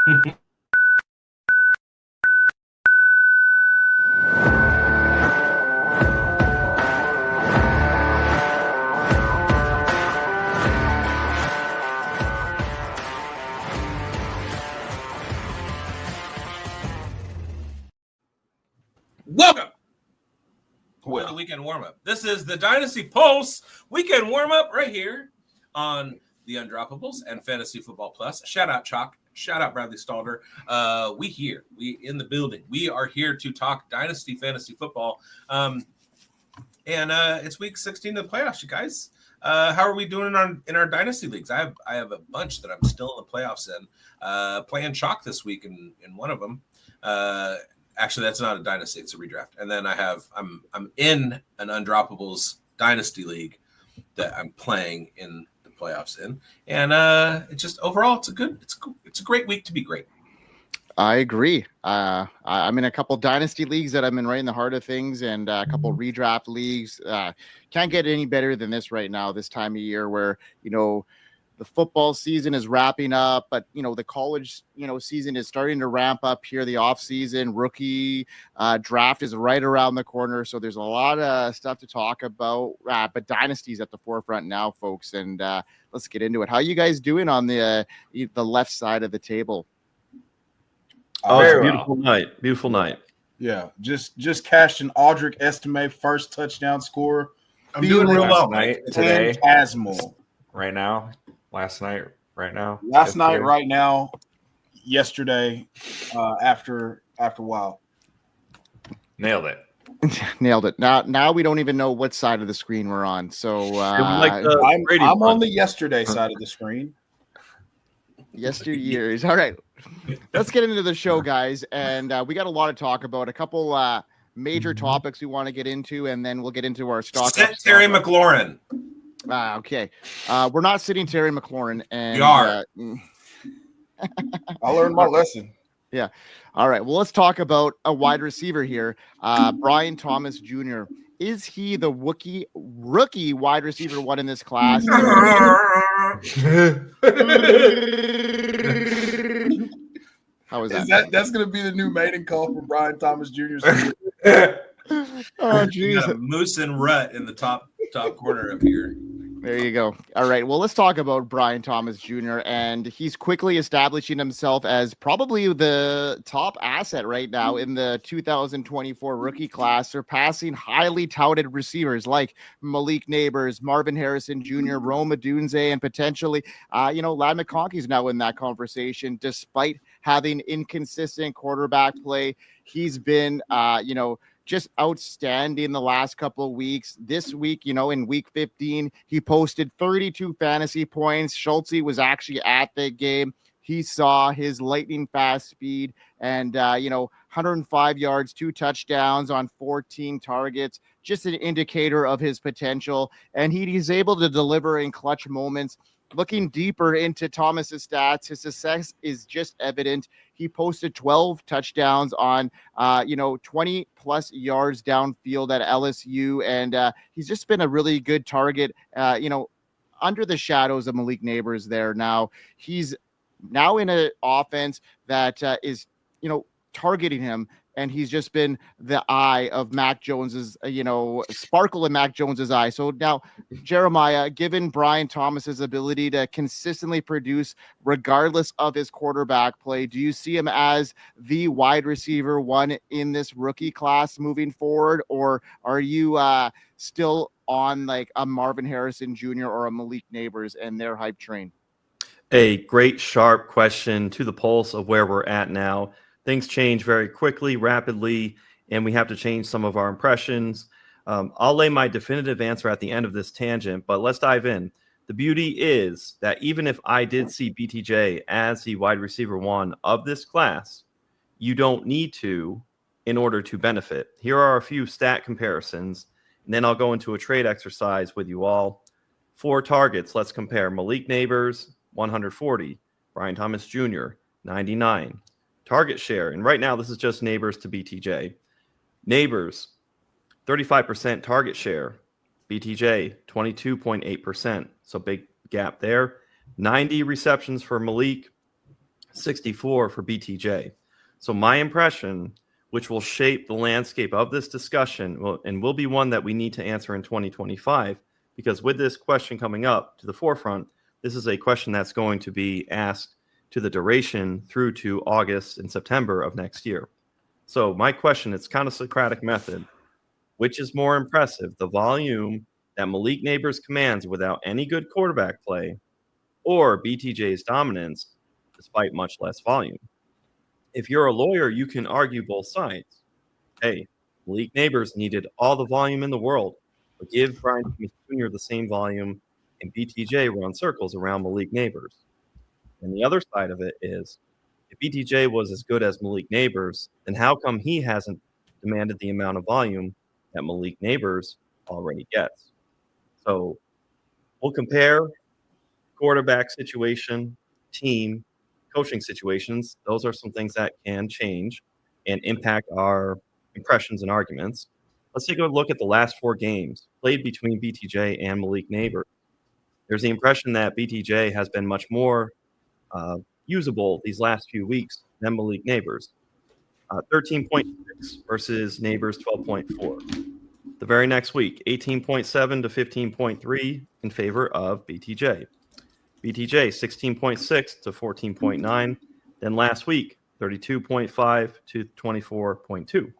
Welcome to the weekend warm-up. This is the Dynasty Pulse Weekend Warm-up right here on the Undroppables and Fantasy Football Plus. Shout out Chalk. Shout out Bradley Stalder. We in the building. We are here to talk Dynasty Fantasy Football. And it's week 16 of the playoffs, you guys. How are we doing in our Dynasty leagues? I have a bunch that I'm still in the playoffs in. Playing Chalk this week in one of them. Actually, that's not a dynasty; it's a redraft. And then I'm in an Undroppables dynasty league that I'm playing in the playoffs in, and it's just overall it's a great week to be great. I agree. I'm in a couple dynasty leagues that I'm in right in the heart of things, and a couple redraft leagues. Can't get any better than this right now. This time of year, where the football season is wrapping up, but the college season is starting to ramp up here. The off season rookie draft is right around the corner, so there's a lot of stuff to talk about. But Dynasty's at the forefront now, folks, and let's get into it. How are you guys doing on the left side of the table? Oh, it's a beautiful night. Beautiful night. Yeah, just cashed an Aldrich Estime first touchdown score. I'm doing real well today. Phantasmal. Right now. Last night, right now. Right now. Yesterday, after a while. Nailed it. Nailed it. Now we don't even know what side of the screen we're on. So I'm on the yesterday side of the screen. Yesteryears. All right. Let's get into the show, guys. And we got a lot to talk about. A couple major topics we want to get into, and then we'll get into our stock. Terry McLaurin. Okay. We're not sitting Terry McLaurin. And we are. I learned my lesson. Yeah. All right. Well, let's talk about a wide receiver here. Brian Thomas Jr. Is he the rookie wide receiver one in this class? How is that? That's going to be the new mating call for Brian Thomas Jr. Oh, geez. Moose and Rut in the top corner up here. There you go. All right. Well, let's talk about Brian Thomas Jr. And he's quickly establishing himself as probably the top asset right now in the 2024 rookie class, surpassing highly touted receivers like Malik Neighbors, Marvin Harrison Jr., Rome Odunze, and potentially, Ladd McConkey's now in that conversation, despite having inconsistent quarterback play. He's been, just outstanding the last couple of weeks. This week, in week 15, he posted 32 fantasy points. Schultzy was actually at the game. He saw his lightning fast speed and, 105 yards, 2 touchdowns on 14 targets, just an indicator of his potential. And he's able to deliver in clutch moments. Looking deeper into Thomas's stats, his success is just evident. He posted 12 touchdowns on, 20 plus yards downfield at LSU. And he's just been a really good target, under the shadows of Malik Neighbors there. Now he's now in an offense that is, targeting him. And he's just been the eye of Mac Jones's, sparkle in Mac Jones's eye. So now, Jeremiah, given Brian Thomas's ability to consistently produce regardless of his quarterback play, do you see him as the wide receiver one in this rookie class moving forward? Or are you still on like a Marvin Harrison Jr. or a Malik Neighbors and their hype train? A great, sharp question to the pulse of where we're at now. Things change very quickly, rapidly, and we have to change some of our impressions. I'll lay my definitive answer at the end of this tangent, but let's dive in. The beauty is that even if I did see BTJ as the wide receiver one of this class, you don't need to in order to benefit. Here are a few stat comparisons, and then I'll go into a trade exercise with you all. 4 targets. Let's compare Malik Neighbors, 140. Brian Thomas Jr., 99. Target share, and right now this is just Neighbors to BTJ. Neighbors, 35% target share. BTJ, 22.8%. So big gap there. 90 receptions for Malik, 64 for BTJ. So my impression, which will shape the landscape of this discussion, will be one that we need to answer in 2025, because with this question coming up to the forefront, this is a question that's going to be asked to the duration through to August and September of next year. So my question, it's kind of Socratic method. Which is more impressive, the volume that Malik Neighbors commands without any good quarterback play, or BTJ's dominance despite much less volume? If you're a lawyer, you can argue both sides. Hey, Malik Neighbors needed all the volume in the world, but give Brendon Booth Jr. the same volume, and BTJ run circles around Malik Neighbors. And the other side of it is, if BTJ was as good as Malik Neighbors, then how come he hasn't demanded the amount of volume that Malik Neighbors already gets? So we'll compare quarterback situation, team, coaching situations. Those are some things that can change and impact our impressions and arguments. Let's take a look at the last 4 games played between BTJ and Malik Neighbors. There's the impression that BTJ has been much more usable these last few weeks than Malik Neighbors. 13.6 versus Neighbors 12.4. The very next week, 18.7 to 15.3 in favor of BTJ. BTJ 16.6 to 14.9. Then last week, 32.5 to 24.2.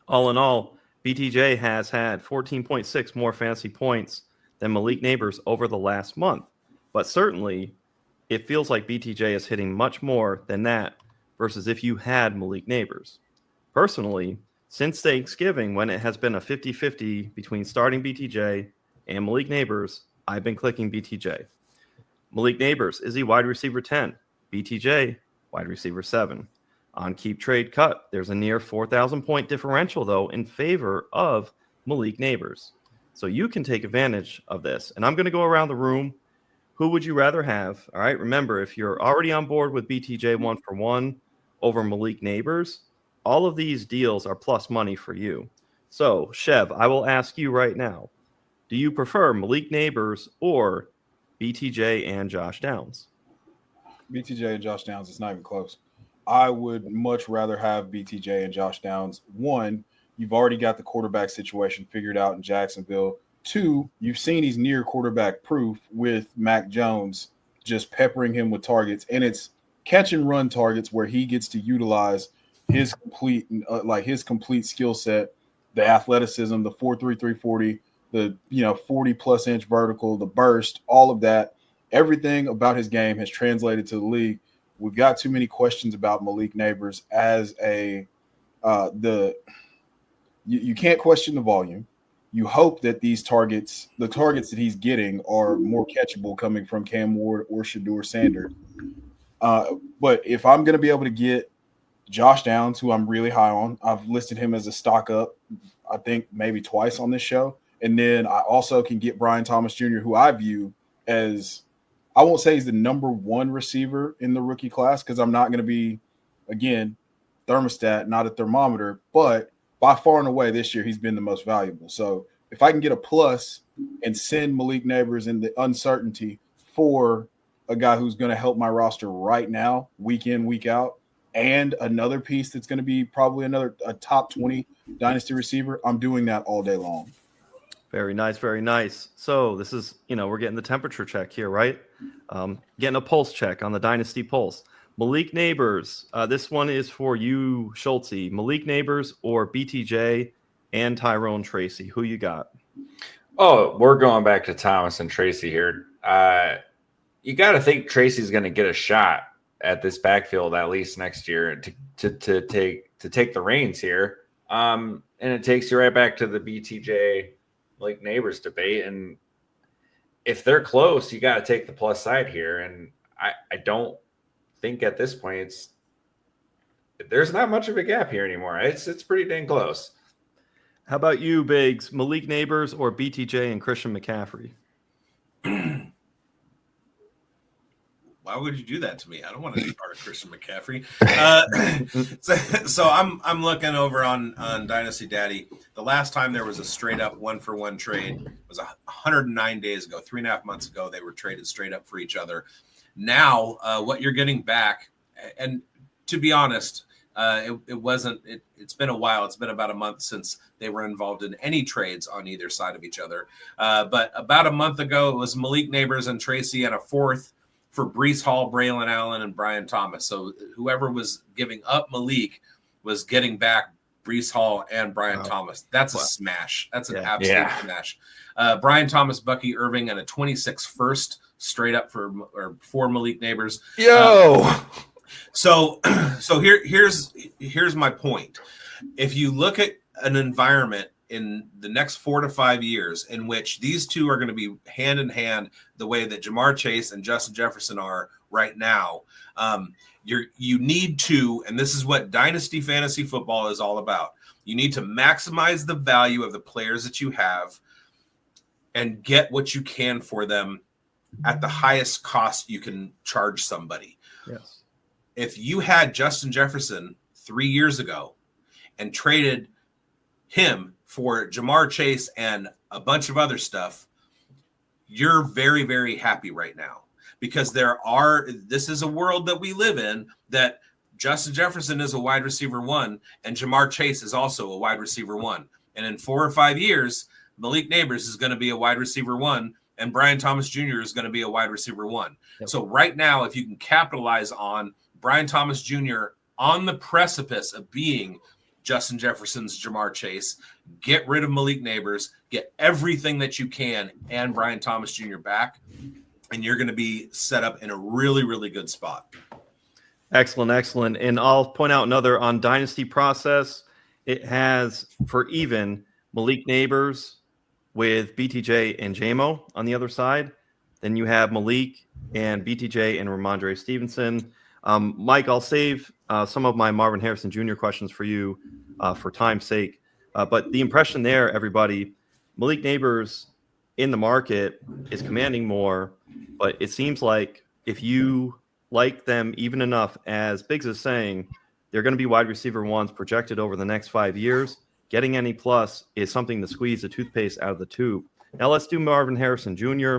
All in all, BTJ has had 14.6 more fantasy points than Malik Neighbors over the last month. But certainly, it feels like BTJ is hitting much more than that versus if you had Malik Neighbors. Personally, since Thanksgiving, when it has been a 50-50 between starting BTJ and Malik Neighbors, I've been clicking BTJ. Malik Neighbors, is he wide receiver 10? BTJ, wide receiver 7. On Keep Trade Cut, there's a near 4,000 point differential, though, in favor of Malik Neighbors. So you can take advantage of this. And I'm going to go around the room. Who would you rather have? All right, remember, if you're already on board with BTJ 1-for-1 over Malik Neighbors, all of these deals are plus money for you. So, Chev, I will ask you right now, do you prefer Malik Neighbors or BTJ and Josh Downs? BTJ and Josh Downs, it's not even close. I would much rather have BTJ and Josh Downs. One, you've already got the quarterback situation figured out in Jacksonville. 2, you've seen he's near quarterback proof with Mac Jones just peppering him with targets, and it's catch and run targets where he gets to utilize his complete skill set, the athleticism, the 4.3 340, the 40+ inch vertical, the burst, all of that. Everything about his game has translated to the league. We've got too many questions about Malik Neighbors as you can't question the volume. You hope that the targets that he's getting are more catchable coming from Cam Ward or Shedeur Sanders. But if I'm going to be able to get Josh Downs, who I'm really high on, I've listed him as a stock up, I think maybe twice on this show. And then I also can get Brian Thomas Jr., who I view as, I won't say he's the number 1 receiver in the rookie class, because I'm not going to be, again, thermostat, not a thermometer, but by far and away this year, he's been the most valuable. So if I can get a plus and send Malik Neighbors in the uncertainty for a guy who's going to help my roster right now, week in, week out, and another piece that's going to be probably a top 20 dynasty receiver, I'm doing that all day long. Very nice, very nice. So this is, we're getting the temperature check here, right? Getting a pulse check on the Dynasty Pulse. Malik Neighbors, this one is for you, Schultzy. Malik Neighbors or BTJ and Tyrone Tracy? Who you got? Oh, we're going back to Thomas and Tracy here. You got to think Tracy's going to get a shot at this backfield at least next year to take the reins here. And it takes you right back to the BTJ Malik Neighbors debate. And if they're close, you got to take the plus side here. And I don't think at this point there's not much of a gap here anymore. It's pretty dang close. How about you, Biggs? Malik Neighbors or BTJ and Christian McCaffrey? Why would you do that to me? I don't want to be part of Christian McCaffrey. So I'm looking over on Dynasty Daddy. The last time there was a straight up 1-for-1 trade was 109 days ago, 3.5 months ago. They were traded straight up for each other. Now, what you're getting back and to be honest, it wasn't. It's been a while. It's been about a month since they were involved in any trades on either side of each other. But about a month ago, it was Malik Neighbors and Tracy, and a fourth for Breece Hall, Braylon Allen, and Brian Thomas. So whoever was giving up Malik was getting back Breece Hall and Brian Thomas. That's a smash. That's an absolute smash. Brian Thomas, Bucky Irving, and a 26 first straight up for Malik Neighbors. So here's my point. If you look at an environment in the next 4 to 5 years in which these two are going to be hand in hand the way that Jamar Chase and Justin Jefferson are right now, you need to, and this is what Dynasty Fantasy Football is all about, you need to maximize the value of the players that you have and get what you can for them at the highest cost you can charge somebody. Yes. If you had Justin Jefferson 3 years ago and traded him for Jamar Chase and a bunch of other stuff, you're very, very happy right now, because this is a world that we live in that Justin Jefferson is a wide receiver 1 and Jamar Chase is also a wide receiver 1. And in 4 or 5 years, Malik Neighbors is going to be a wide receiver 1 and Brian Thomas Jr. is going to be a wide receiver 1. Yep. So right now, if you can capitalize on Brian Thomas Jr. on the precipice of being Justin Jefferson's Jamar Chase, get rid of Malik Neighbors, get everything that you can and Brian Thomas Jr. back, and you're going to be set up in a really, really good spot. Excellent. And I'll point out another on Dynasty Process. It has, for even, Malik Neighbors with BTJ and JMO on the other side. Then you have Malik and BTJ and Ramondre Stevenson. Mike, I'll save some of my Marvin Harrison Jr. questions for you for time's sake. But the impression there, everybody, Malik Neighbors in the market is commanding more, but it seems like if you like them even enough, as Biggs is saying, they're going to be wide receiver 1s projected over the next 5 years. Getting any plus is something to squeeze the toothpaste out of the tube. Now let's do Marvin Harrison Jr.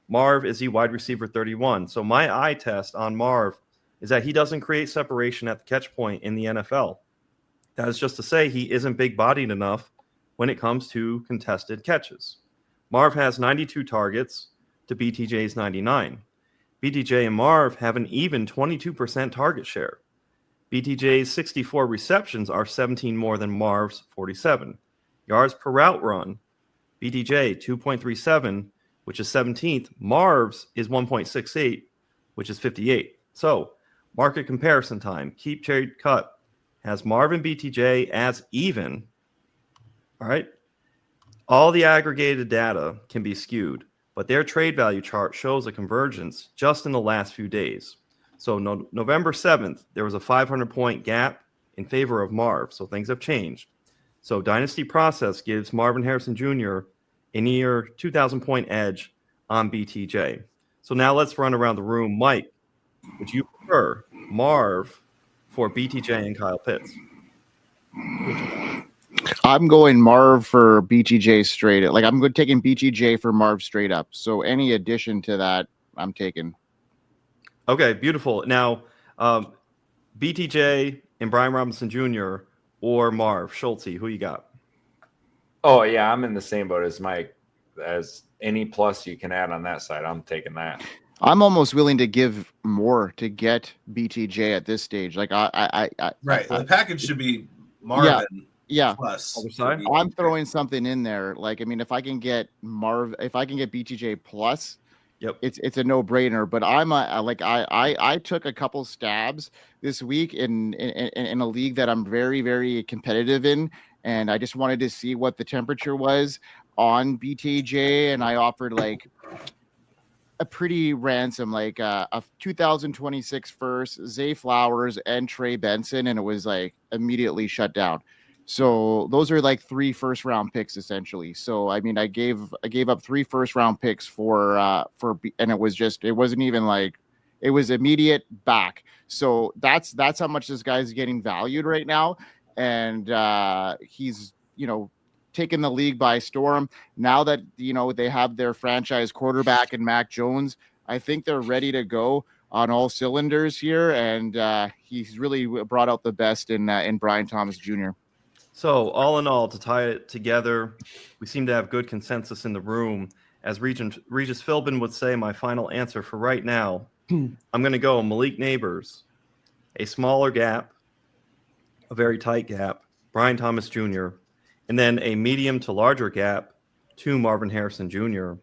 Marv is the wide receiver 31. So my eye test on Marv is that he doesn't create separation at the catch point in the NFL. That is just to say he isn't big-bodied enough when it comes to contested catches. Marv has 92 targets to BTJ's 99. BTJ and Marv have an even 22% target share. BTJ's 64 receptions are 17 more than Marv's 47. Yards per route run, BTJ 2.37, which is 17th. Marv's is 1.68, which is 58. So, market comparison time. Keep Trade Cut has Marv and BTJ as even. All right. All the aggregated data can be skewed, but their trade value chart shows a convergence just in the last few days. So November 7th, there was a 500-point gap in favor of Marv. So things have changed. So Dynasty Process gives Marvin Harrison Jr. a near 2,000-point edge on BTJ. So now let's run around the room. Mike, would you prefer Marv for BTJ and Kyle Pitts? I'm going Marv for BTJ straight. Like, I'm taking BTJ for Marv straight up. So any addition to that, I'm taking. Okay, beautiful. Now, BTJ and Brian Robinson Jr. or Marv Schultzy, who you got? Oh, yeah, I'm in the same boat as Mike. As any plus you can add on that side, I'm taking that. I'm almost willing to give more to get BTJ at this stage. Like, I right. The package should be Marvin. Yeah. Plus. I'm throwing something in there. Like, I mean, if I can get BTJ plus, yep, it's a no-brainer. But I took a couple stabs this week in a league that I'm very, very competitive in, and I just wanted to see what the temperature was on BTJ, and I offered like a pretty ransom, like a 2026 first, Zay Flowers and Trey Benson, and it was like immediately shut down. So those are like 3 first-round picks essentially. So I mean, I gave up 3 first-round picks and it wasn't even like, it was immediate back. So that's how much this guy's getting valued right now, and he's taken the league by storm. Now that they have their franchise quarterback in Mac Jones, I think they're ready to go. on all cylinders here, and he's really brought out the best in Brian Thomas Jr. So all in all, to tie it together, we seem to have good consensus in the room. As Regis Philbin would say, my final answer for right now, I'm going to go Malik Neighbors, a smaller gap, a very tight gap, Brian Thomas Jr., and then a medium to larger gap to Marvin Harrison Jr.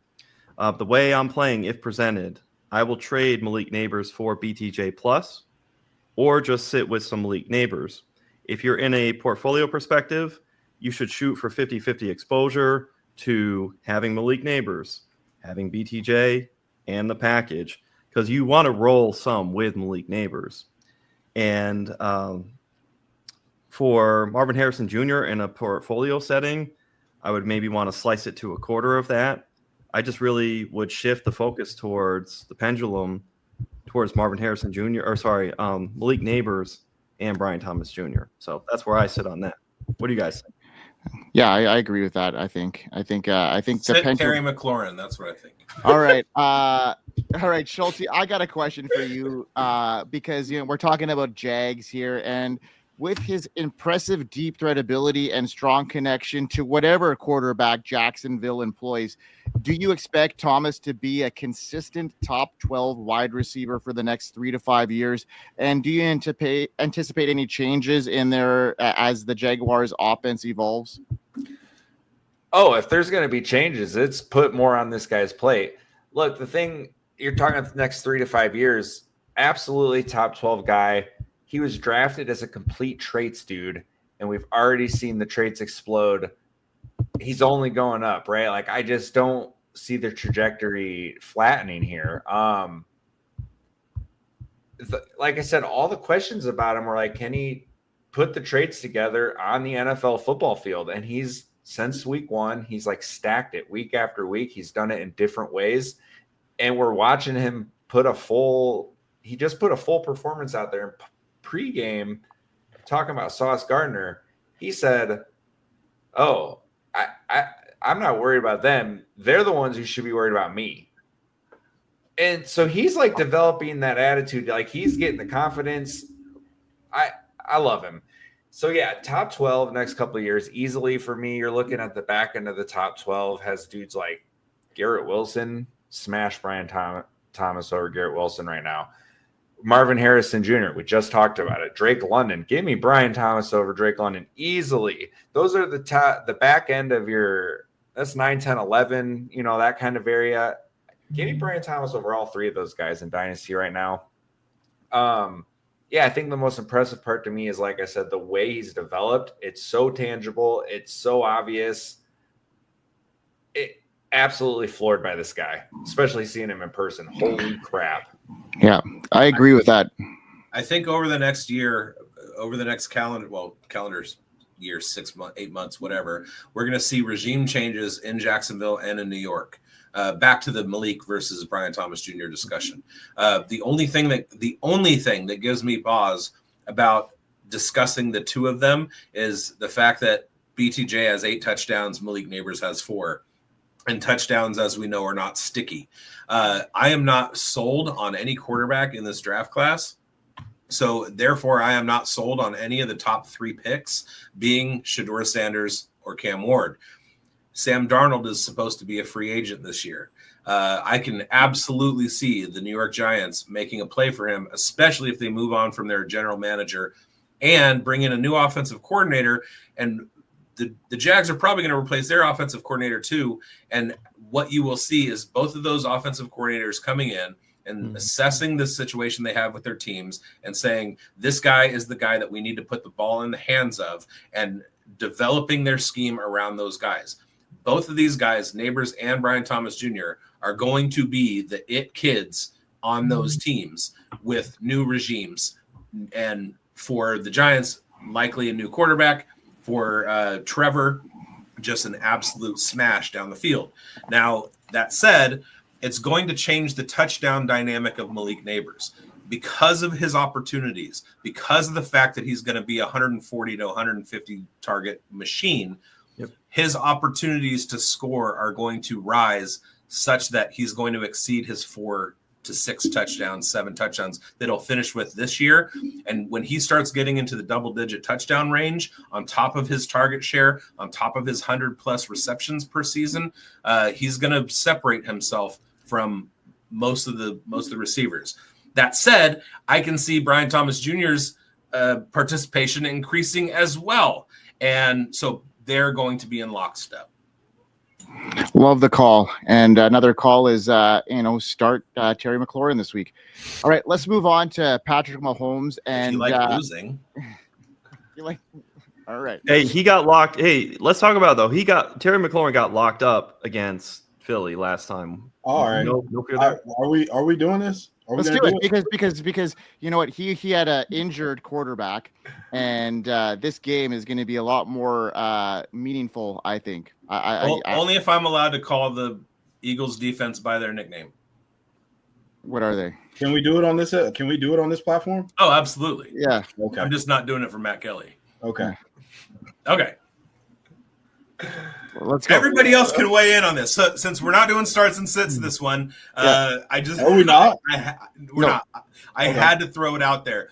The way I'm playing, if presented, I will trade Malik Neighbors for BTJ plus, or just sit with some Malik Neighbors. If you're in a portfolio perspective, you should shoot for 50-50 exposure to having Malik Neighbors, having BTJ, and the package, because you want to roll some with Malik Neighbors. And for Marvin Harrison Jr. in a portfolio setting, I would maybe want to slice it to a quarter of that. I just really would shift the focus towards the pendulum, towards Marvin Harrison Jr. Malik Neighbors and Brian Thomas Jr. So that's where I sit on that. What do you guys think? Yeah, I agree with that. I think the Terry McLaurin. That's what I think. All right. All right, Schultzy, I got a question for you because we're talking about Jags here, and with his impressive deep threat ability and strong connection to whatever quarterback Jacksonville employs, do you expect Thomas to be a consistent top 12 wide receiver for the next 3 to 5 years? And do you anticipate any changes in there as the Jaguars offense evolves? Oh, if there's going to be changes, it's put more on this guy's plate. Look, the thing you're talking about the next 3 to 5 years, absolutely top 12 guy. He was drafted as a complete traits dude, and we've already seen the traits explode. He's only going up, right? Like, I just don't see the trajectory flattening here. Like I said, all the questions about him were like, can he put the traits together on the NFL football field? And he's, since week one, he's like stacked it week after week. He's done it in different ways. And we're watching him he just put a full performance out there. Pre-game, talking about Sauce Gardner, he said, "Oh, I'm not worried about them. They're the ones who should be worried about me." And so he's like developing that attitude, like he's getting the confidence. I love him. So yeah, top 12 next couple of years easily for me. You're looking at the back end of the top 12 has dudes like Garrett Wilson, smash Brian Thomas over Garrett Wilson right now. Marvin Harrison Jr., we just talked about it. Drake London, give me Brian Thomas over Drake London easily. Those are the back end of that's 9, 10, 11, that kind of area. Give me Brian Thomas over all three of those guys in Dynasty right now. Yeah, I think the most impressive part to me is, like I said, the way he's developed. It's so tangible. It's so obvious. Absolutely floored by this guy, especially seeing him in person. Holy crap. Yeah, I agree with that. I think over the next year, calendar year, 6 months, 8 months, whatever, we're going to see regime changes in Jacksonville and in New York. Back to the Malik versus Brian Thomas Jr. discussion. The only thing that gives me pause about discussing the two of them is the fact that BTJ has 8 touchdowns, Malik Neighbors has 4. And touchdowns, as we know, are not sticky. I am not sold on any quarterback in this draft class. So, therefore, I am not sold on any of the top 3 picks being Shedeur Sanders or Cam Ward. Sam Darnold is supposed to be a free agent this year. I can absolutely see the New York Giants making a play for him, especially if they move on from their general manager and bring in a new offensive coordinator. And the Jags are probably going to replace their offensive coordinator too. And what you will see is both of those offensive coordinators coming in and assessing the situation they have with their teams and saying, this guy is the guy that we need to put the ball in the hands of, and developing their scheme around those guys. Both of these guys, Neighbors and Brian Thomas Jr., are going to be the it kids on those teams with new regimes. And for the Giants, likely a new quarterback. For Trevor, just an absolute smash down the field. Now, that said, it's going to change the touchdown dynamic of Malik Neighbors because of his opportunities, because of the fact that he's going to be a 140 to 150 target machine. Yep. His opportunities to score are going to rise such that he's going to exceed his 4 to 6 touchdowns, 7 touchdowns that he'll finish with this year. And when he starts getting into the double-digit touchdown range, on top of his target share, on top of his 100+ receptions per season, he's going to separate himself from most of the receivers. That said, I can see Brian Thomas Jr.'s participation increasing as well. And so they're going to be in lockstep. Love the call. And another call is, start Terry McLaurin this week. All right, let's move on to Patrick Mahomes. And if you like losing. All right. Hey, he got locked. Hey, let's talk about it, though. Terry McLaurin got locked up against Philly last time. All right. No fear there. Are we doing this? Let's do it because you know what, he had an injured quarterback, and this game is going to be a lot more meaningful, I think. Only if I'm allowed to call the Eagles defense by their nickname. What are they? Can we do it on this? Can we do it on this platform? Oh, absolutely. Yeah. Okay. I'm just not doing it for Matt Kelly. Okay. Okay. Let's go. Everybody else can weigh in on this. So, since we're not doing starts and sits this one, Are we not? We're not. I had to throw it out there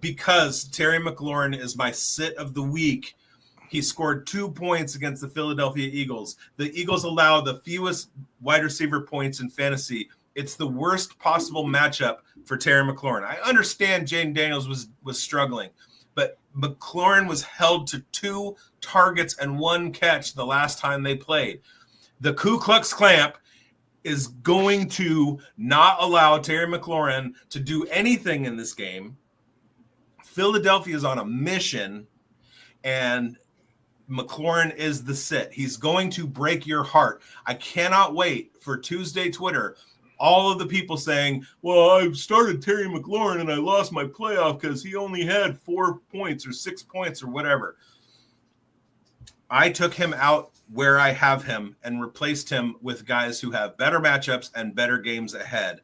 because Terry McLaurin is my sit of the week. He scored 2 points against the Philadelphia Eagles. The Eagles allow the fewest wide receiver points in fantasy. It's the worst possible matchup for Terry McLaurin. I understand Jaden Daniels was struggling, but McLaurin was held to 2 targets and 1 catch the last time they played. The Ku Klux Klan is going to not allow Terry McLaurin to do anything in this game. Philadelphia is on a mission, and McLaurin is the sit. He's going to break your heart. I cannot wait for Tuesday Twitter. All of the people saying, well, I started Terry McLaurin and I lost my playoff because he only had 4 points or 6 points or whatever. I took him out where I have him and replaced him with guys who have better matchups and better games ahead.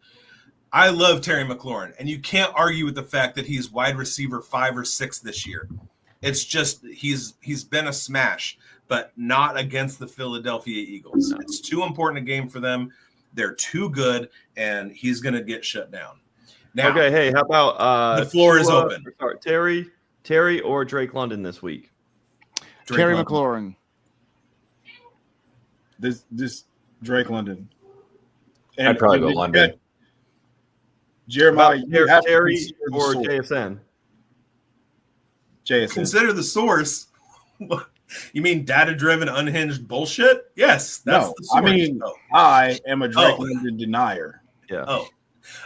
I love Terry McLaurin, and you can't argue with the fact that he's wide receiver 5 or 6 this year. It's just he's been a smash, but not against the Philadelphia Eagles. It's too important a game for them. They're too good, and he's going to get shut down. Now, Okay, hey, how about the floor is open. Sorry, Terry or Drake London this week? Terry McLaurin. This Drake London. I'd probably go London. Jeremiah, Terry or JSN? JSN. Consider the source. You mean data-driven, unhinged bullshit? Yes, that's the source. I mean, I am a Drake London denier. Yeah.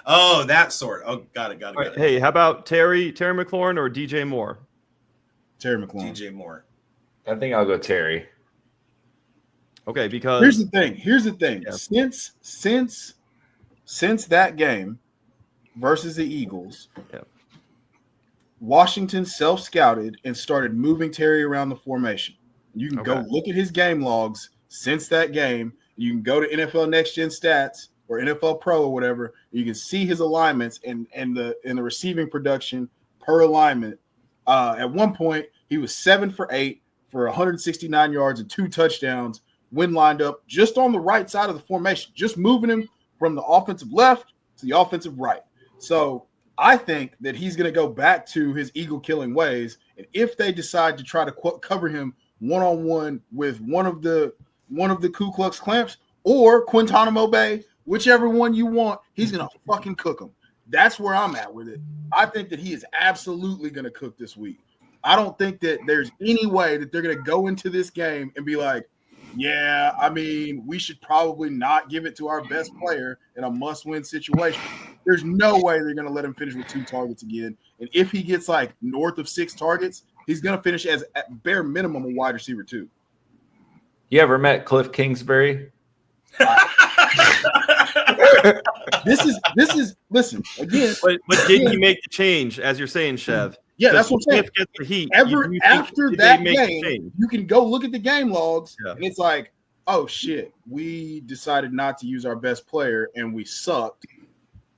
Oh, that sort. Oh, got it. Right, hey, how about Terry McLaurin or DJ Moore? Terry McLaurin. DJ Moore. I think I'll go Terry. Okay, because Here's the thing. Yeah. Since that game versus the Eagles, Yeah. Washington self-scouted and started moving Terry around the formation. You can go look at his game logs since that game. You can go to NFL Next Gen Stats or NFL Pro or whatever. You can see his alignments and the receiving production per alignment. At one point, he was 7 for 8 for 169 yards and 2 touchdowns when lined up just on the right side of the formation, just moving him from the offensive left to the offensive right. So I think that he's going to go back to his eagle killing ways. And if they decide to try to cover him one-on-one with one of the Ku Klux Klans or Guantanamo Bay, whichever one you want, he's going to fucking cook them. That's where I'm at with it. I think that he is absolutely going to cook this week. I don't think that there's any way that they're going to go into this game and be like, yeah, I mean, we should probably not give it to our best player in a must-win situation. There's no way they're going to let him finish with 2 targets again. And if he gets like north of 6 targets, he's going to finish as at bare minimum a wide receiver 2. You ever met Cliff Kingsbury? This is listen again. But didn't he make the change, as you're saying, Chev? Yeah, that's what I'm saying. Gets the heat. After that make game, you can go look at the game logs, Yeah. and it's like, oh shit, we decided not to use our best player, and we sucked.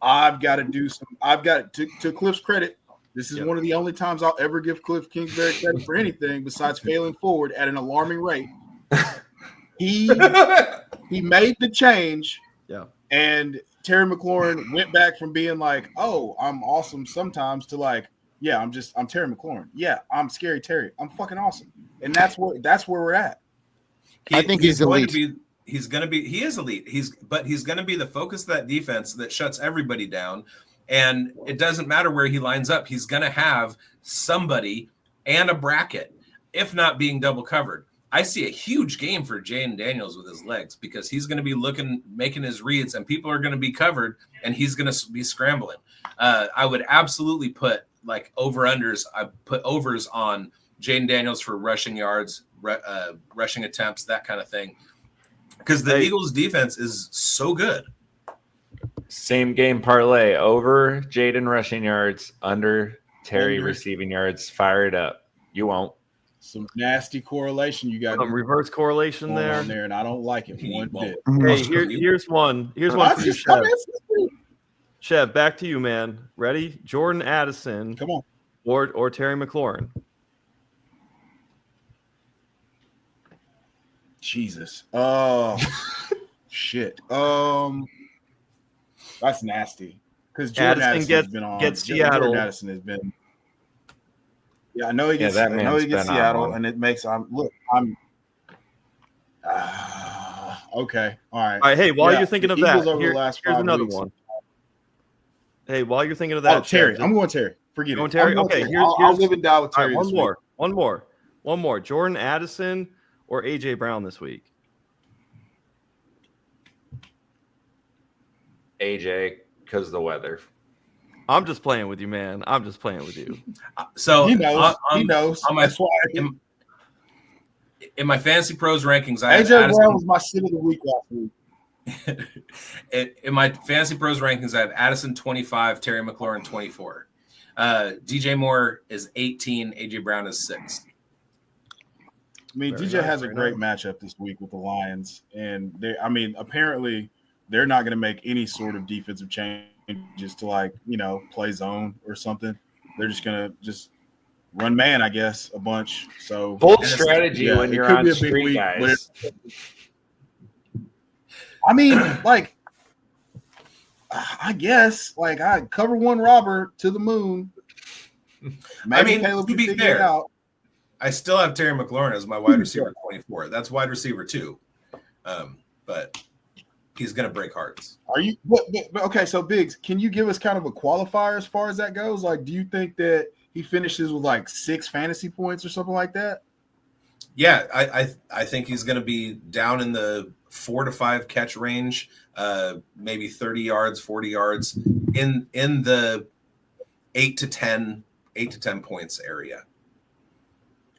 I've got to Cliff's credit. This is one of the only times I'll ever give Cliff Kingsbury credit for anything besides failing forward at an alarming rate. He made the change, And Terry McLaurin went back from being like, "Oh, I'm awesome sometimes," to like, "Yeah, I'm Terry McLaurin. Yeah, I'm Scary Terry. I'm fucking awesome." And that's where we're at. I think he's elite. He is elite. He's going to be the focus of that defense that shuts everybody down. And it doesn't matter where he lines up. He's going to have somebody and a bracket, if not being double covered. I see a huge game for Jaden Daniels with his legs because he's going to be making his reads, and people are going to be covered, and he's going to be scrambling. I would absolutely put like over-unders. I put overs on Jaden Daniels for rushing yards, rushing attempts, that kind of thing, because the Eagles' defense is so good. Same game parlay: over Jaden rushing yards, under Terry receiving yards. Fire it up. You won't. Some nasty correlation you got. Some reverse correlation there, and I don't like it one bit. Hey, here's one. Here's one for you, Chev. Chev, back to you, man. Ready? Jordan Addison. Come on. Or Terry McLaurin. Jesus. Oh, shit. That's nasty. Because Jordan Addison has been on. Gets Seattle. Jordan Addison has been. Yeah, I know he gets. Seattle, and it makes. Okay. All right. All right. Hey, while you're thinking of that, here's another one. Hey, while you're thinking of that, Terry. I'm going Terry. Forget it. Terry. Okay. I'll live and die with Terry. Right, one more. Jordan Addison or AJ Brown this week. AJ, because of the weather. I'm just playing with you, man. I'm just playing with you. So he knows. In my Fantasy Pros rankings, AJ Brown was my sit of the week last week. In my Fantasy Pros rankings, I have Addison 25, Terry McLaurin 24. DJ Moore is 18, AJ Brown is 6. I mean, DJ has a great matchup this week with the Lions, and apparently they're not going to make any sort of defensive changes to play zone or something. They're just going to run man, I guess, a bunch. So bold strategy when you're on street, guys. I guess, I cover one robber to the moon. Maybe Caleb to be fair, I still have Terry McLaurin as my wide receiver 24. That's wide receiver 2. But he's going to break hearts. Are you? Okay, so Biggs, can you give us kind of a qualifier as far as that goes? Do you think that he finishes with 6 fantasy points or something like that? Yeah, I think he's going to be down in the 4 to 5 catch range, maybe 30 yards, 40 yards, in the 8 to 10 points area.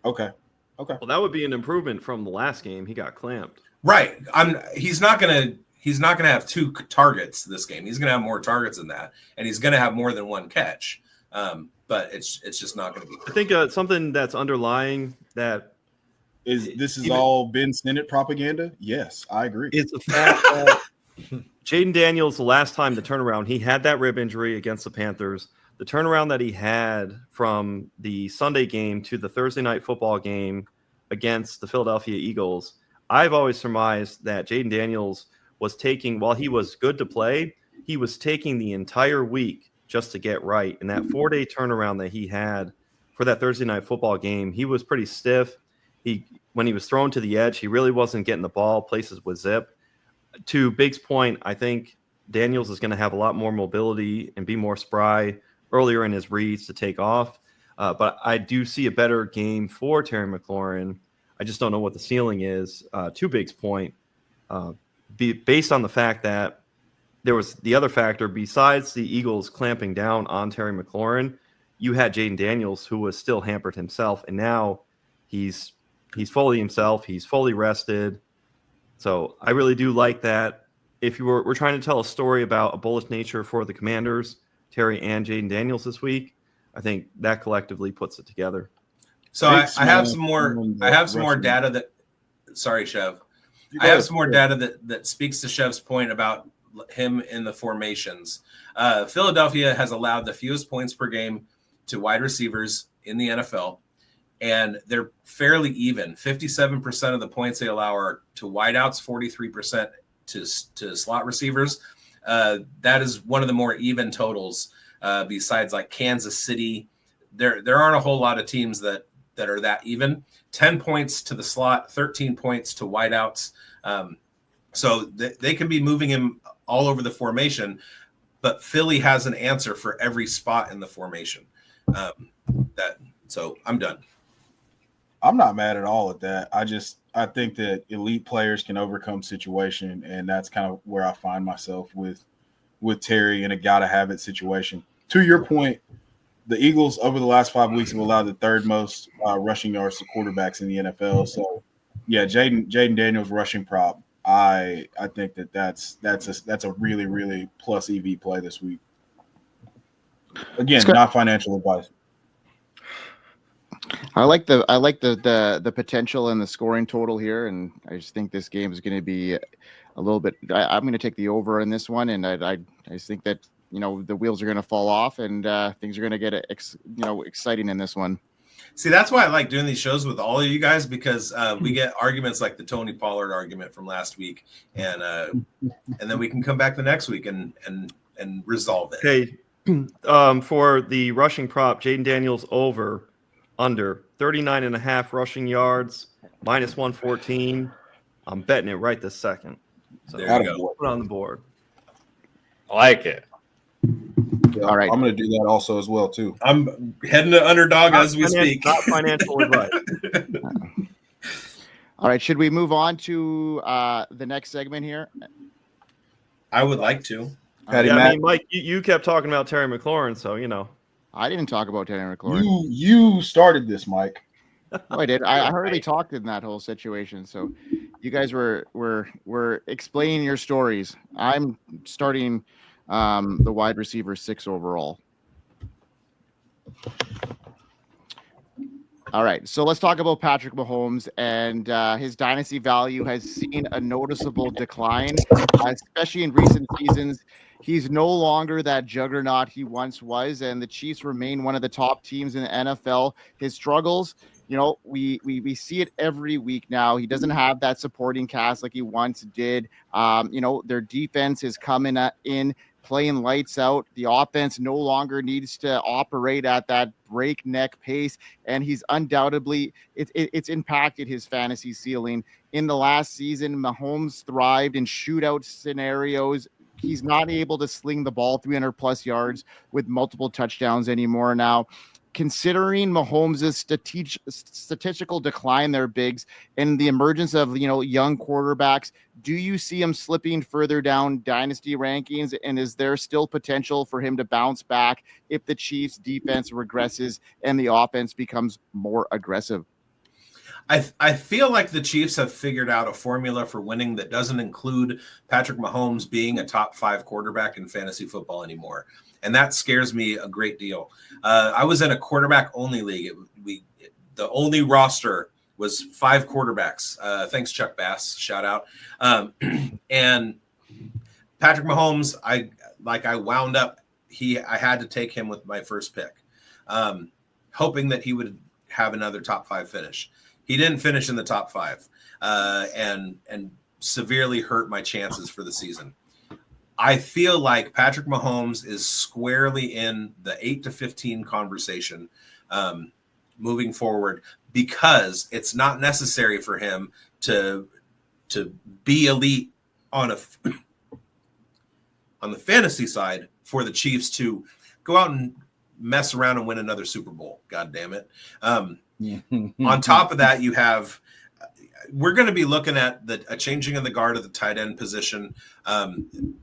Okay. Well, that would be an improvement from the last game. He got clamped. Right. He's not gonna have 2 targets this game. He's gonna have more targets than that, and he's gonna have more than 1 catch. But it's just not gonna be. I think something that's underlying that is all Ben Sinnott propaganda. Yes, I agree. It's the fact that Jaden Daniels, the last time the turnaround, he had that rib injury against the Panthers. The turnaround that he had from the Sunday game to the Thursday night football game against the Philadelphia Eagles, I've always surmised that Jaden Daniels was taking, while he was good to play, he was taking the entire week just to get right. And that 4-day turnaround that he had for that Thursday night football game, he was pretty stiff. When he was thrown to the edge, he really wasn't getting the ball places with zip. To Big's point, I think Daniels is going to have a lot more mobility and be more spry earlier in his reads to take off. But I do see a better game for Terry McLaurin. I just don't know what the ceiling is. To Big's point, based on the fact that there was the other factor besides the Eagles clamping down on Terry McLaurin, you had Jaden Daniels, who was still hampered himself, and now he's fully himself. He's fully rested. So I really do like that. If we're trying to tell a story about a bullish nature for the Commanders, Terry and Jaden Daniels this week, I think that collectively puts it together. So I have some more data that. Sorry, Chev. I have some more data that speaks to Chev's point about him in the formations. Philadelphia has allowed the fewest points per game to wide receivers in the NFL, and they're fairly even. 57% of the points they allow are to wideouts, 43% to slot receivers. that is one of the more even totals. Besides like Kansas City, there aren't a whole lot of teams that are that even. 10 points to the slot, 13 points to wideouts. So they can be moving him all over the formation, but Philly has an answer for every spot in the formation. So I'm done. I'm not mad at all at that. I think that elite players can overcome situation, and that's kind of where I find myself with Terry in a gotta have it situation. To your point, the Eagles over the last 5 weeks have allowed the third most rushing yards to quarterbacks in the NFL. So yeah, Jaden Daniels rushing prop. I think that's a really, really plus EV play this week. Again, not financial advice. I like the potential and the scoring total here, and I just think this game is going to be a little bit. I'm going to take the over in this one, and I just think that the wheels are going to fall off, and things are going to get exciting in this one. See, that's why I like doing these shows with all of you guys, because we get arguments like the Tony Pollard argument from last week, and then we can come back the next week and resolve it. Okay, for the rushing prop, Jaden Daniels over under 39.5 rushing yards, minus 114. I'm betting it right this second. So there you go. Put it on the board. I like it. Yeah, all right, I'm going to do that also as well too. I'm heading to underdog as we speak. Not financial advice. All right, should we move on to the next segment here? I would like to. Patty I Mac, mean, Mike, you kept talking about Terry McLaurin, so I didn't talk about Terry McLaurin. you started this, Mike. Oh, I did. I hardly talked in that whole situation. So you guys were explaining your stories. I'm starting the wide receiver 6 overall. All right, so let's talk about Patrick Mahomes, and his dynasty value has seen a noticeable decline, especially in recent seasons. He's no longer that juggernaut he once was, and the Chiefs remain one of the top teams in the NFL. His struggles, we see it every week now. He doesn't have that supporting cast like he once did. Their defense is coming in, playing lights out. The offense no longer needs to operate at that breakneck pace, and he's undoubtedly it's impacted his fantasy ceiling. In the last season, Mahomes thrived in shootout scenarios. He's not able to sling the ball 300 plus yards with multiple touchdowns anymore now. Considering Mahomes' statistical decline there, Biggs, and the emergence of young quarterbacks, do you see him slipping further down dynasty rankings? And is there still potential for him to bounce back if the Chiefs' defense regresses and the offense becomes more aggressive? I feel like the Chiefs have figured out a formula for winning that doesn't include Patrick Mahomes being a top 5 quarterback in fantasy football anymore. And that scares me a great deal. I was in a quarterback-only league. The only roster was 5 quarterbacks. Thanks, Chuck Bass. Shout out. And Patrick Mahomes, I wound up. I had to take him with my first pick, hoping that he would have another top 5 finish. He didn't finish in the top 5, and severely hurt my chances for the season. I feel like Patrick Mahomes is squarely in the 8 to 15 conversation moving forward, because it's not necessary for him to be elite on the fantasy side for the Chiefs to go out and mess around and win another Super Bowl. God damn it. On top of that, we're going to be looking at a changing of the guard at the tight end position.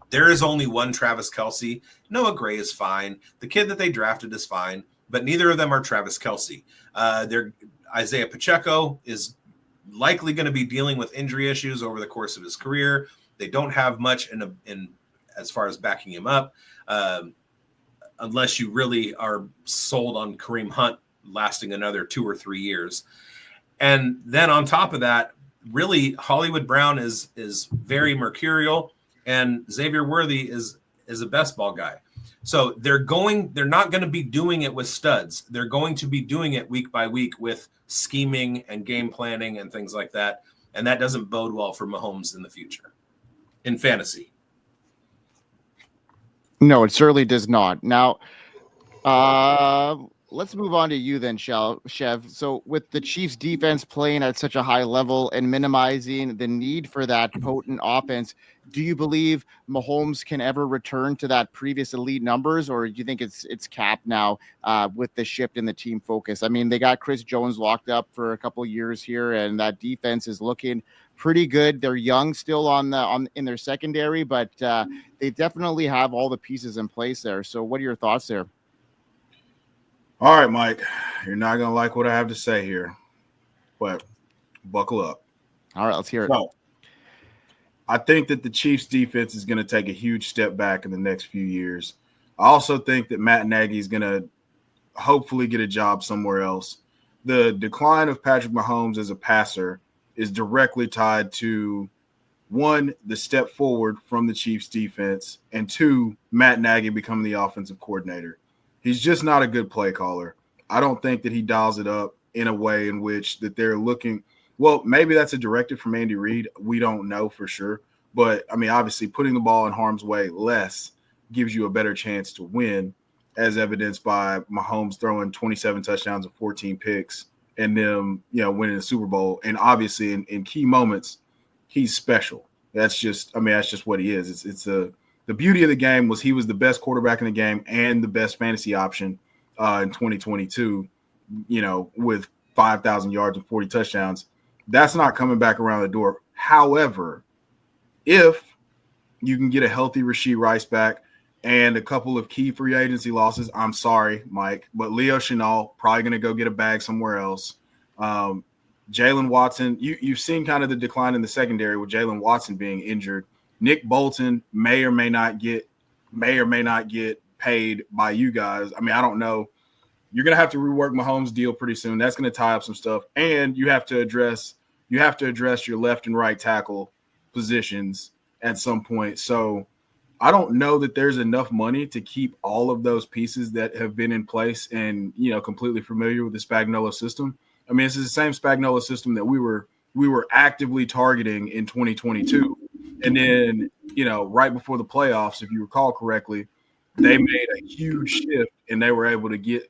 There is only one Travis Kelce. Noah Gray is fine. The kid that they drafted is fine, but neither of them are Travis Kelce. Isaiah Pacheco is likely going to be dealing with injury issues over the course of his career. They don't have much in as far as backing him up, unless you really are sold on Kareem Hunt lasting another 2 or 3 years. And then on top of that, really Hollywood Brown is very mercurial, and Xavier Worthy is a best ball guy. So they're not going to be doing it with studs. They're going to be doing it week by week with scheming and game planning and things like that. And that doesn't bode well for Mahomes in the future in fantasy. No, it certainly does not. Now, let's move on to you then, Chev. So with the Chiefs defense playing at such a high level and minimizing the need for that potent offense, do you believe Mahomes can ever return to that previous elite numbers, or do you think it's capped now with the shift in the team focus? I mean, they got Chris Jones locked up for a couple of years here, and that defense is looking pretty good. They're young still in their secondary, but they definitely have all the pieces in place there. So what are your thoughts there? All right, Mike, you're not going to like what I have to say here, but buckle up. All right, let's hear it. So, I think that the Chiefs defense is going to take a huge step back in the next few years. I also think that Matt Nagy is going to hopefully get a job somewhere else. The decline of Patrick Mahomes as a passer is directly tied to, one, the step forward from the Chiefs defense, and two, Matt Nagy becoming the offensive coordinator. He's just not a good play caller. I don't think that he dials it up in a way in which that they're looking. Well, maybe that's a directive from Andy Reid. We don't know for sure. But, I mean, obviously putting the ball in harm's way less gives you a better chance to win, as evidenced by Mahomes throwing 27 touchdowns and 14 picks and them, winning the Super Bowl. And obviously in key moments, he's special. That's just what he is. The beauty of the game was he was the best quarterback in the game and the best fantasy option in 2022, with 5,000 yards and 40 touchdowns. That's not coming back around the door. However, if you can get a healthy Rashee Rice back and a couple of key free agency losses, I'm sorry, Mike, but Leo Chenal probably going to go get a bag somewhere else. Jalen Watson, you've seen kind of the decline in the secondary with Jalen Watson being injured. Nick Bolton may or may not get paid by you guys. I mean, I don't know. You're going to have to rework Mahomes' deal pretty soon. That's going to tie up some stuff. And you have to address your left and right tackle positions at some point. So I don't know that there's enough money to keep all of those pieces that have been in place and, completely familiar with the Spagnuolo system. I mean, this is the same Spagnuolo system that we were actively targeting in 2022. And then, right before the playoffs, if you recall correctly, they made a huge shift and they were able to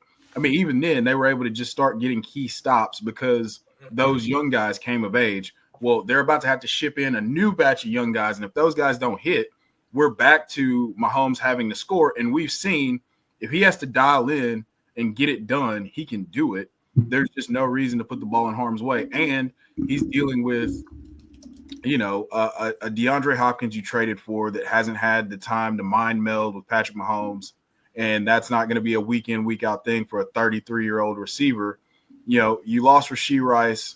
even then they were able to just start getting key stops because those young guys came of age. Well, they're about to have to ship in a new batch of young guys. And if those guys don't hit, we're back to Mahomes having to score. And we've seen if he has to dial in and get it done, he can do it. There's just no reason to put the ball in harm's way. And he's dealing with a DeAndre Hopkins you traded for that hasn't had the time to mind meld with Patrick Mahomes, and that's not going to be a week in, week out thing for a 33-year-old receiver. You lost Rashee Rice.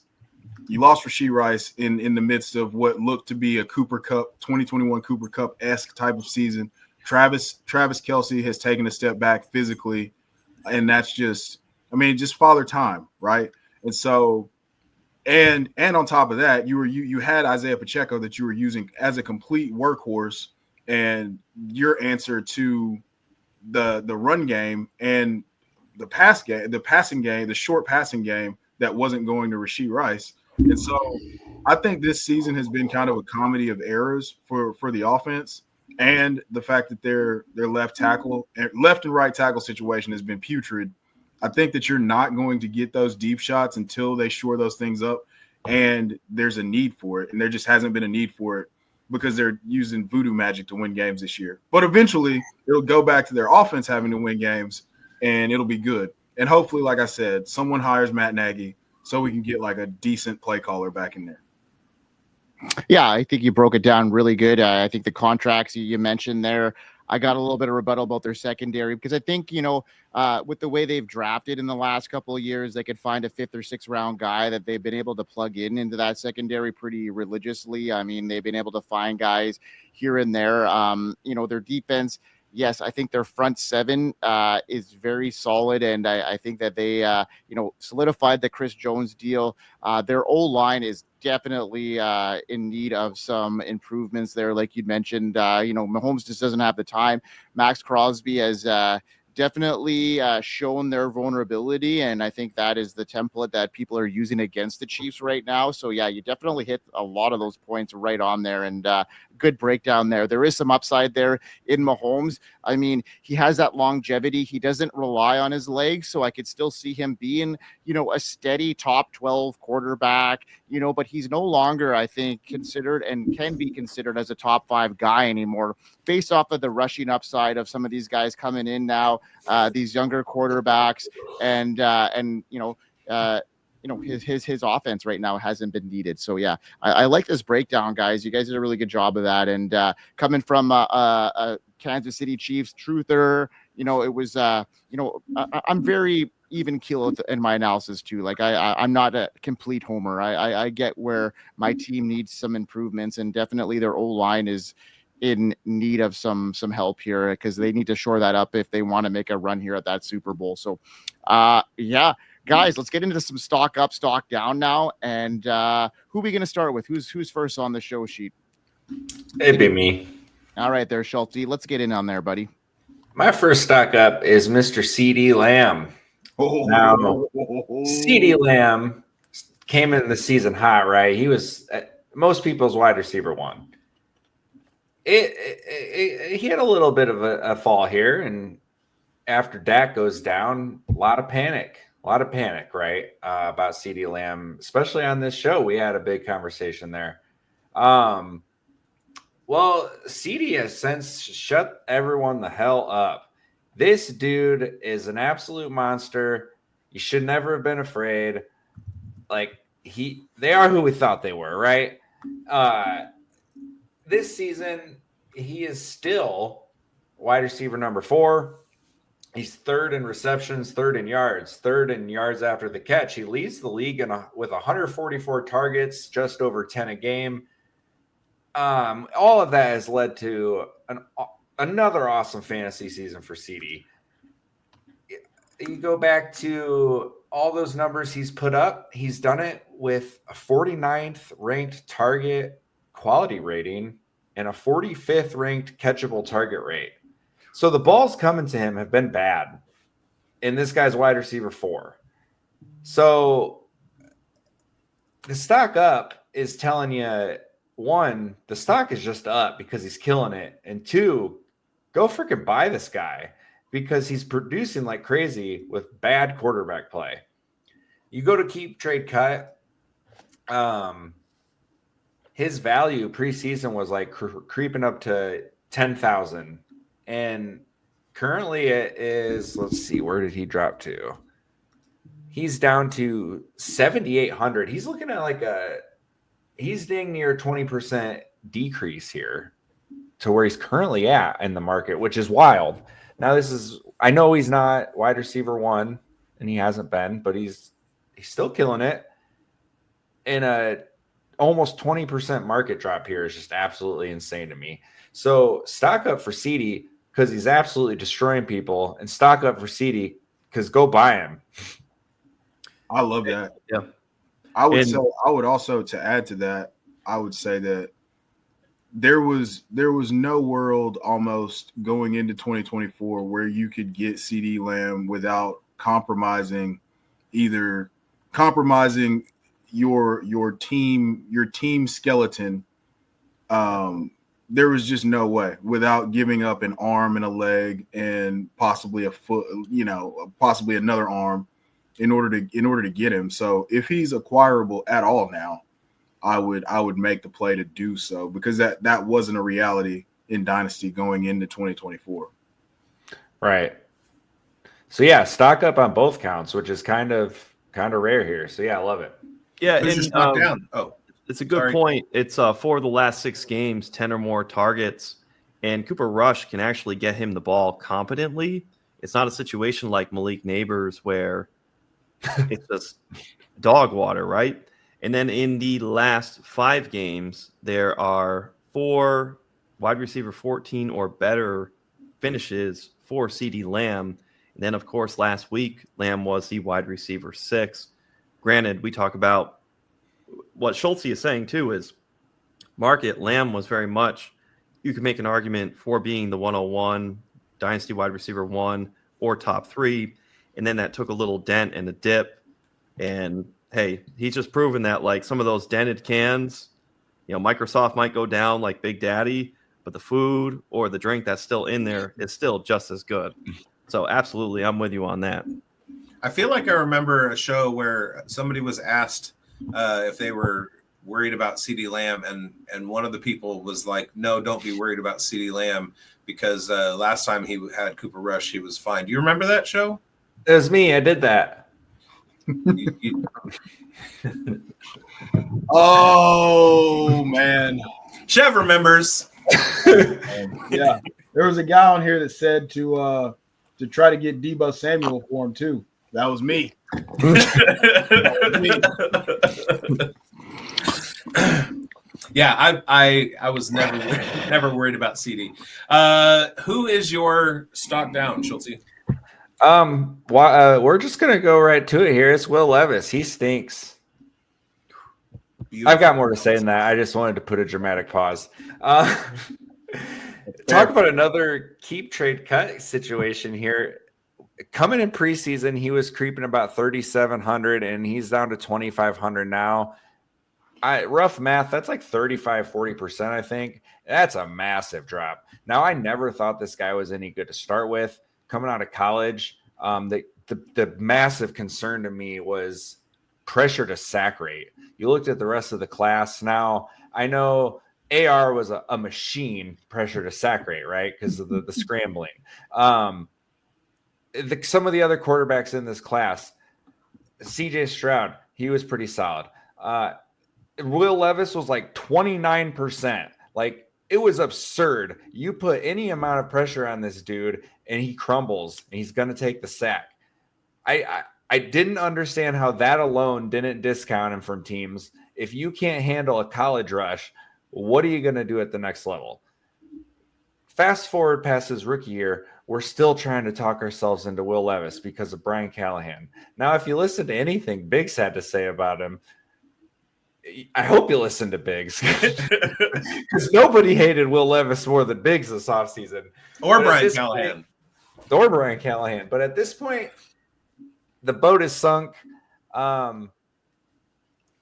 You lost Rashee Rice in the midst of what looked to be a Cooper Cup, 2021 Cooper Cup-esque type of season. Travis Kelce has taken a step back physically, and that's just father time, right? And so And on top of that, you had Isaiah Pacheco that you were using as a complete workhorse, and your answer to the run game and the passing game, the short passing game that wasn't going to Rashee Rice. And so I think this season has been kind of a comedy of errors for the offense, and the fact that their left and right tackle situation has been putrid. I think that you're not going to get those deep shots until they shore those things up, and there's a need for it, and there just hasn't been a need for it because they're using voodoo magic to win games this year. But eventually, it'll go back to their offense having to win games, and it'll be good. And hopefully, like I said, someone hires Matt Nagy so we can get like a decent play caller back in there. Yeah, I think you broke it down really good. I think the contracts you mentioned there, I got a little bit of rebuttal about their secondary because I think, with the way they've drafted in the last couple of years, they could find a 5th or 6th round guy that they've been able to plug into that secondary pretty religiously. I mean, they've been able to find guys here and there. Their defense, yes, I think their front seven is very solid, and I think that they, solidified the Chris Jones deal. Their O-line is definitely in need of some improvements there, like you mentioned. Mahomes just doesn't have the time. Max Crosby has definitely shown their vulnerability, and I think that is the template that people are using against the Chiefs right now. So yeah, you definitely hit a lot of those points right on there, and good breakdown there. There is some upside there in Mahomes. I mean, he has that longevity. He doesn't rely on his legs, so I could still see him being, a steady top 12 quarterback, but he's no longer, I think, considered and can be considered as a top 5 guy anymore based off of the rushing upside of some of these guys coming in now, these younger quarterbacks, and his offense right now hasn't been needed. So yeah, I like this breakdown, guys. You guys did a really good job of that. And coming from a Kansas City Chiefs truther, it was I'm very even keel in my analysis too. Like I'm not a complete homer. I get where my team needs some improvements, and definitely their O-line is in need of some help here, because they need to shore that up if they want to make a run here at that Super Bowl. So yeah, guys, let's get into some stock up, stock down now. And who are we going to start with? Who's first on the show sheet? It'd be me. All right, there, Schultzy. Let's get in on there, buddy. My first stock up is Mr. CD Lamb. Now, CD Lamb came in the season hot, right? He was most people's wide receiver 1. He had a little bit of a fall here, and after Dak goes down, a lot of panic, right? About CD Lamb, especially on this show. We had a big conversation there. Well, CD has since shut everyone the hell up. This dude is an absolute monster. You should never have been afraid. Like, they are who we thought they were, right? This season, he is still wide receiver number 4. He's 3rd in receptions, 3rd in yards, 3rd in yards after the catch. He leads the league with 144 targets, just over 10 a game. All of that has led to another awesome fantasy season for CD. You go back to all those numbers he's put up. He's done it with a 49th ranked target quality rating and a 45th ranked catchable target rate. So the balls coming to him have been bad, and this guy's wide receiver 4. So the stock up is telling you, 1, the stock is just up because he's killing it, and 2, go freaking buy this guy because he's producing like crazy with bad quarterback play. You go to keep, trade, cut. His value preseason was like creeping up to 10,000. And currently it is, let's see, where did he drop to? He's down to 7,800. He's looking at he's dang near 20% decrease here to where he's currently at in the market, which is wild. Now I know he's not wide receiver 1, and he hasn't been, but he's still killing it. And a almost 20% market drop here is just absolutely insane to me. So stock up for CD because he's absolutely destroying people, and stock up for CD because go buy him. I love that. Yeah. I would also, to add to that, I would say that there was no world almost going into 2024 where you could get CD Lamb without compromising your team skeleton. There was just no way without giving up an arm and a leg and possibly a foot, possibly another arm in order to get him. So if he's acquirable at all now, I would make the play to do so, because that wasn't a reality in Dynasty going into 2024. Right. So yeah, stock up on both counts, which is kind of rare here. So yeah, I love it. Yeah, Who's your stock down? Oh, it's a good point. It's 4 of the last 6 games, 10 or more targets, and Cooper Rush can actually get him the ball competently. It's not a situation like Malik Neighbors where it's just dog water, right? And then in the last 5 games, there are 4 wide receiver 14 or better finishes for CD Lamb. And then, of course, last week, Lamb was the wide receiver 6. Granted, we talk about what Schultzy is saying, too, is market. Lamb was very much, you could make an argument for being the 101 Dynasty wide receiver 1 or top 3. And then that took a little dent and a dip. And, hey, he's just proven that, like, some of those dented cans Microsoft might go down like Big Daddy, but the food or the drink that's still in there is still just as good. So absolutely, I'm with you on that. I feel like I remember a show where somebody was asked if they were worried about CeeDee Lamb, and one of the people was like, "No, don't be worried about CeeDee Lamb because last time he had Cooper Rush, he was fine." Do you remember that show? It was me. I did that. Oh man, Chev remembers. Yeah, there was a guy on here that said to try to get Deebo Samuel for him too. That was me. Yeah, I was never worried about CD. Who is your stock down, Schultzy? We're just gonna go right to it here. It's Will Levis. He stinks. Beautiful. I've got more to say than that. I just wanted to put a dramatic pause. Talk about another keep trade cut situation here. Coming in preseason, he was creeping about 3,700, and he's down to 2,500 now. Rough math, that's like 35-40%, I think. That's a massive drop. Now, I never thought this guy was any good to start with. Coming out of college, the massive concern to me was pressure to sack rate. You looked at the rest of the class. Now, I know AR was a machine pressure to sack rate, right? Because of the scrambling. Some of the other quarterbacks in this class, CJ Stroud, he was pretty solid. Will Levis was like 29%. Like, it was absurd. You put any amount of pressure on this dude and he crumbles and he's going to take the sack. I didn't understand how that alone didn't discount him from teams. If you can't handle a college rush, what are you going to do at the next level? Fast forward past his rookie year, we're still trying to talk ourselves into Will Levis because of Brian Callahan. Now, if you listen to anything Biggs had to say about him, I hope you listen to Biggs because nobody hated Will Levis more than Biggs this offseason. Or Brian Callahan. Or Brian Callahan. But at this point, the boat is sunk.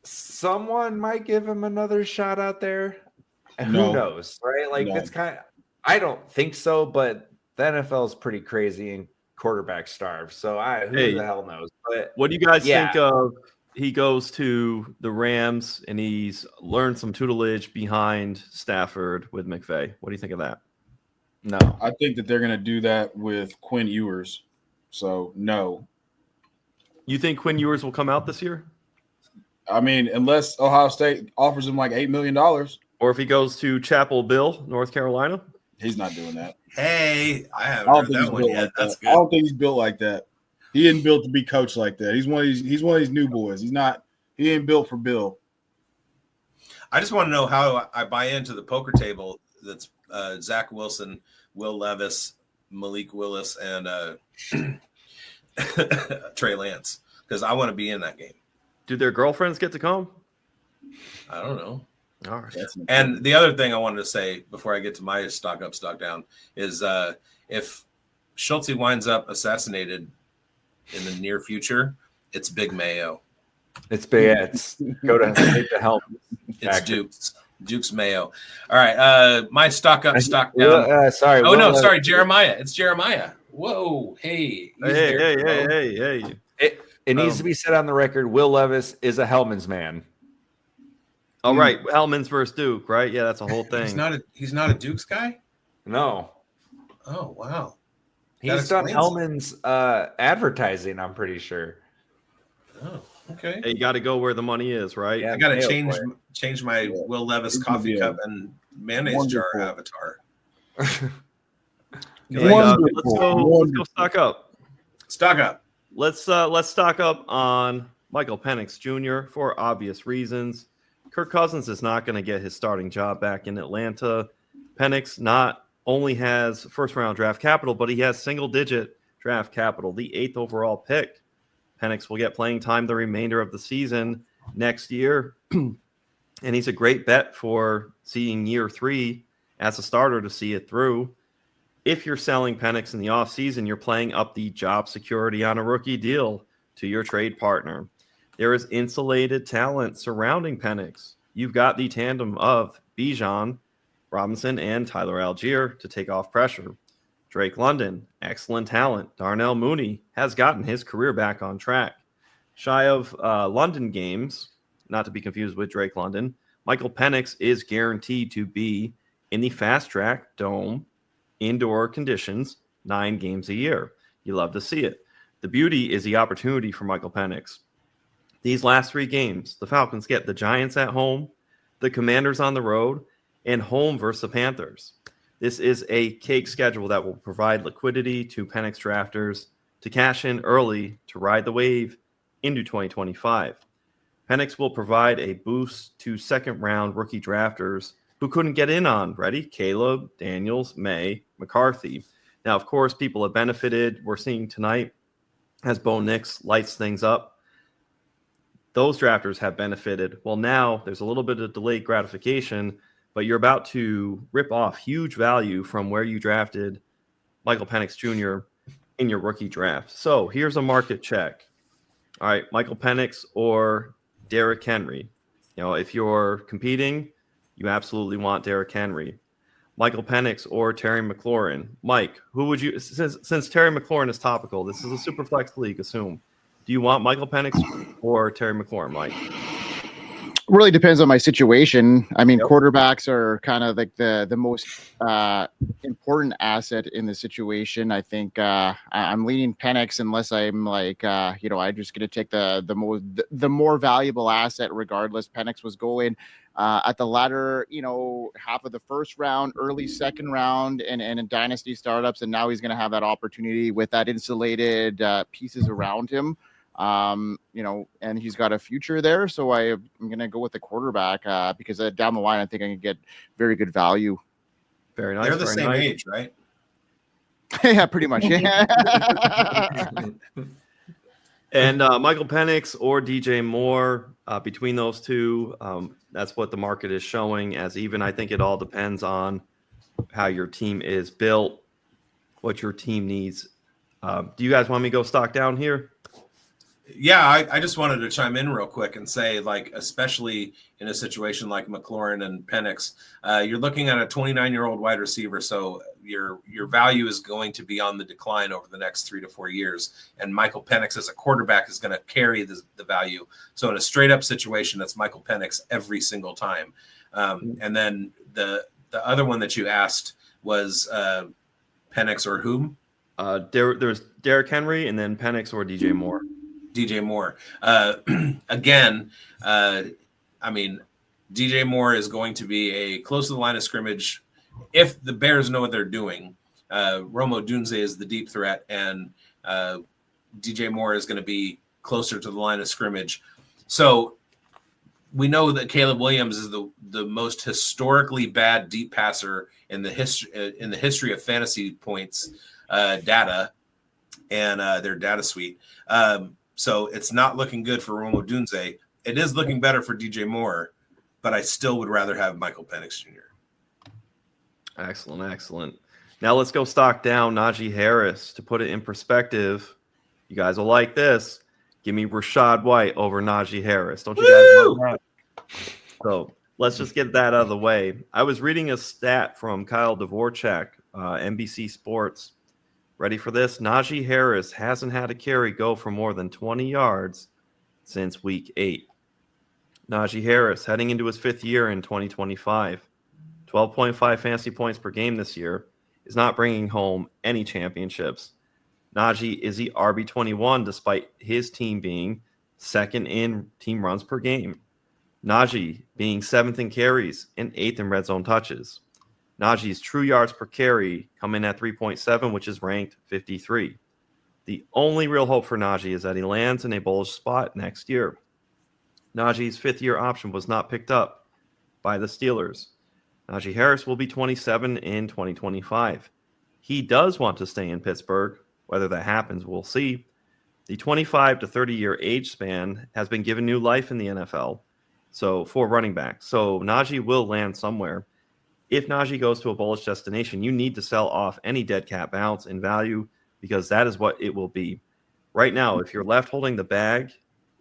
Someone might give him another shot out there. And who knows, right? Like, it's kind of, I don't think so, but the NFL is pretty crazy and quarterback starved. So who the hell knows? But what do you guys think of? He goes to the Rams and he's learned some tutelage behind Stafford with McVay. What do you think of that? No. I think that they're going to do that with Quinn Ewers. So, no. You think Quinn Ewers will come out this year? I mean, unless Ohio State offers him like $8 million. Or if he goes to Chapel Bill, North Carolina? He's not doing that. Hey, I haven't heard that one yet. That's good. I don't think he's built like that. He isn't built to be coached like that. He's one of these new boys. He ain't built for Bill. I just want to know how I buy into the poker table that's Zach Wilson, Will Levis, Malik Willis, and Trey Lance, because I want to be in that game. Do their girlfriends get to come? I don't know. All right. And the other thing I wanted to say before I get to my stock up, stock down is if Schultzy winds up assassinated in the near future, it's Big Mayo. It's big. It's go to help. It's Duke's Mayo. All right. My stock up, stock down. Sorry. Oh, no, sorry. Jeremiah. It's Jeremiah. Whoa. Hey. Hey. It needs to be said on the record, Will Levis is a Hellman's man. All right. Hellman's versus Duke, right? Yeah, that's a whole thing. He's not a Duke's guy? No. Oh, wow. He's done Hellman's advertising, I'm pretty sure. Oh, okay. Hey, you got to go where the money is, right? Yeah, I got to change my Will Levis coffee cup and mayonnaise jar avatar. Let's go stock up. Stock up. Let's stock up on Michael Penix Jr. for obvious reasons. Kirk Cousins is not going to get his starting job back in Atlanta. Penix not only has first-round draft capital, but he has single-digit draft capital, the 8th overall pick. Penix will get playing time the remainder of the season next year, and he's a great bet for seeing year 3 as a starter to see it through. If you're selling Penix in the offseason, you're playing up the job security on a rookie deal to your trade partner. There is insulated talent surrounding Penix. you've got the tandem of Bijan Robinson and Tyler Algier to take off pressure. Drake London, excellent talent. Darnell Mooney has gotten his career back on track. Shy of London games, not to be confused with Drake London, Michael Penix is guaranteed to be in the fast track dome indoor conditions 9 games a year. You love to see it. The beauty is the opportunity for Michael Penix. These last 3 games, the Falcons get the Giants at home, the Commanders on the road, and home versus the Panthers. This is a cake schedule that will provide liquidity to Penix drafters to cash in early to ride the wave into 2025. Penix will provide a boost to second-round rookie drafters who couldn't get in on, ready? Caleb, Daniels, May, McCarthy. Now, of course, people have benefited. We're seeing tonight as Bo Nix lights things up. Those drafters have benefited. Well, now there's a little bit of delayed gratification, but you're about to rip off huge value from where you drafted Michael Penix Jr. in your rookie draft. So here's a market check. All right, Michael Penix or Derrick Henry. You know, if you're competing, you absolutely want Derrick Henry. Michael Penix or Terry McLaurin. Mike, who would you, since Terry McLaurin is topical, this is a super flex league, assume. Do you want Michael Penix or Terry McLaurin, Mike? Really depends on my situation. I mean, quarterbacks are kind of like the most important asset in the situation. I think I'm leaning Penix unless I'm like, I'm just going to take the more valuable asset regardless. Penix was going at the latter, half of the first round, early second round, and in dynasty startups, and now he's going to have that opportunity with that insulated pieces around him. And he's got a future there. So I'm going to go with the quarterback because down the line, I think I can get very good value. Very nice. They're the same age, right? Yeah, pretty much. And Michael Penix or DJ Moore, between those two, that's what the market is showing as even. I think it all depends on how your team is built, what your team needs. Do you guys want me to go stock down here? Yeah, I just wanted to chime in real quick and say, like, especially in a situation like McLaurin and Penix, you're looking at a 29-year-old wide receiver, so your value is going to be on the decline over the next 3 to 4 years. And Michael Penix as a quarterback is going to carry the value. So in a straight-up situation, that's Michael Penix every single time. And then the other one that you asked was Penix or whom? There's Derrick Henry and then Penix or DJ Moore. DJ Moore. Again, I mean, DJ Moore is going to be a close to the line of scrimmage if the Bears know what they're doing. Romo Dunze is the deep threat, and DJ Moore is going to be closer to the line of scrimmage. So we know that Caleb Williams is the most historically bad deep passer in the history of fantasy points data and their data suite. So it's not looking good for Romo Dunze. It is looking better for DJ Moore, but I still would rather have Michael Penix Jr. Excellent. Now let's go stock down Najee Harris. To put it in perspective, you guys will like this. Give me Rashad White over Najee Harris. Don't you guys love that? So let's just get that out of the way. I was reading a stat from Kyle Dvorak, NBC Sports. Ready for this? Najee Harris hasn't had a carry go for more than 20 yards since week 8. Najee Harris heading into his 5th year in 2025. 12.5 fantasy points per game this year is not bringing home any championships. Najee is the RB21 despite his team being 2nd in team runs per game. Najee being 7th in carries and 8th in red zone touches. Najee's true yards per carry come in at 3.7, which is ranked 53. The only real hope for Najee is that he lands in a bullish spot next year. Najee's 5th-year option was not picked up by the Steelers. Najee Harris will be 27 in 2025. He does want to stay in Pittsburgh. Whether that happens, we'll see. The 25 to 30-year age span has been given new life in the NFL, so for running backs. So Najee will land somewhere. If Najee goes to a bullish destination, you need to sell off any dead cat bounce in value because that is what it will be. Right now, if you're left holding the bag,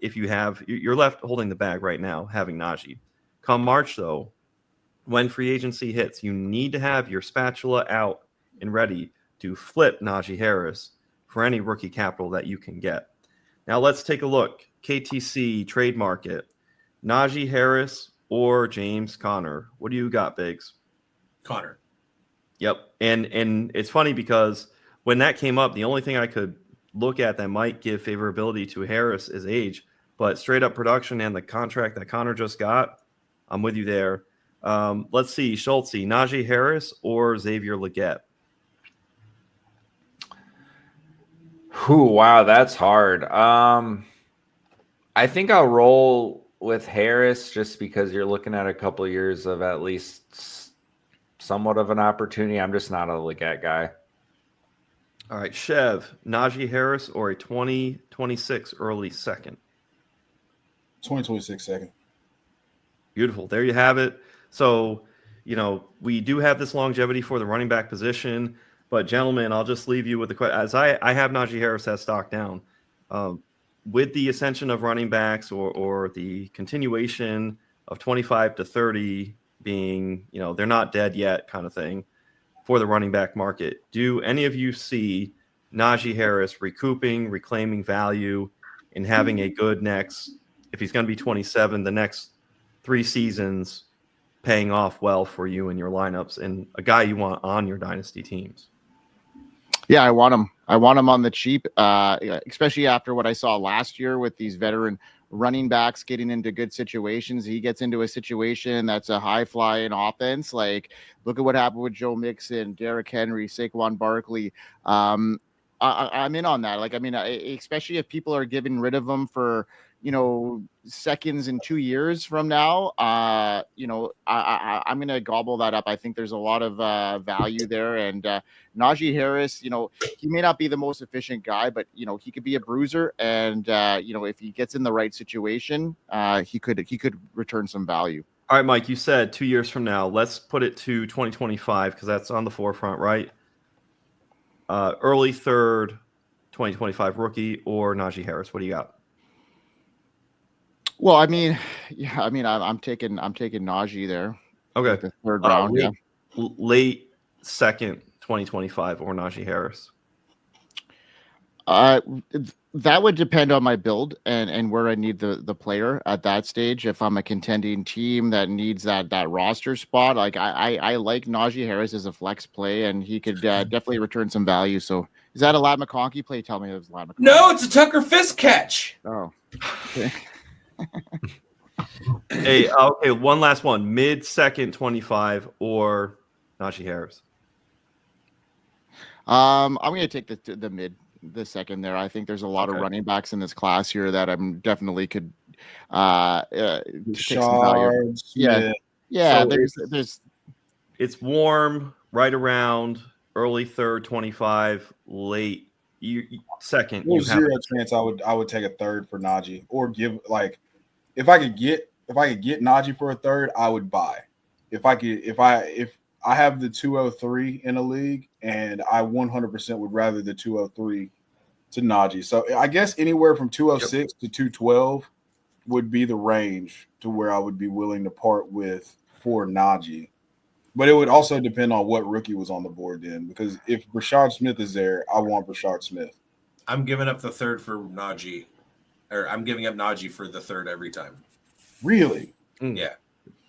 you're left holding the bag right now, having Najee. Come March, though, when free agency hits, you need to have your spatula out and ready to flip Najee Harris for any rookie capital that you can get. Now let's take a look. KTC trade market. Najee Harris or James Conner? What do you got, Biggs? Conner. Yep. And it's funny because when that came up, the only thing I could look at that might give favorability to Harris is age, but straight up production and the contract that Conner just got, I'm with you there. Let's see, Schultzy, Najee Harris or Xavier Legette? Wow, that's hard. I think I'll roll with Harris just because you're looking at a couple of years of at least somewhat of an opportunity. I'm just not a Legette guy. All right, Chev, Najee Harris or a 2026 early second? 2026 second. Beautiful. There you have it. So, we do have this longevity for the running back position, but gentlemen, I'll just leave you with the question. As I have Najee Harris as stock down. With the ascension of running backs or the continuation of 25 to 30 being, they're not dead yet kind of thing for the running back market, do any of you see Najee Harris reclaiming value and having a good next, if he's going to be 27, the next 3 seasons paying off well for you in your lineups and a guy you want on your dynasty teams? Yeah, I want him. I want him on the cheap, especially after what I saw last year with these veteran running backs getting into good situations. He gets into a situation that's a high-flying offense. Like, look at what happened with Joe Mixon, Derrick Henry, Saquon Barkley. I'm in on that. Like, I mean, especially if people are getting rid of him for, seconds in 2 years from now, I'm going to gobble that up. I think there's a lot of value there. And Najee Harris, he may not be the most efficient guy, but, he could be a bruiser. And, if he gets in the right situation, he could return some value. All right, Mike, you said 2 years from now. Let's put it to 2025 because that's on the forefront, right? Early third, 2025 rookie or Najee Harris. What do you got? Well, I'm taking Najee there. Okay, The third round, late second, 2025 or Najee Harris. That would depend on my build and where I need the player at that stage. If I'm a contending team that needs that roster spot, like I like Najee Harris as a flex play, and he could definitely return some value. So is that a Ladd McConkey play? Tell me it was Ladd McConkey. No, it's a Tucker Fisk catch. Oh. Okay. Hey, okay, one last one. Mid-second 25 or Najee Harris? I'm going to take the second there. I think there's a lot of running backs in this class here that I'm definitely could take some value. Yeah. So there's it's warm right around early third 25, late second. There's zero chance I would take a third for Najee or give if I could get Najee for a third, I would buy. If I have the 203 in a league and I 100% would rather the 203 to Najee. So I guess anywhere from 206 to 212 would be the range to where I would be willing to part with for Najee. But it would also depend on what rookie was on the board then, because if Brashard Smith is there, I want Brashard Smith. I'm giving up the third for Najee. Or I'm giving up Najee for the third every time. Really? Yeah.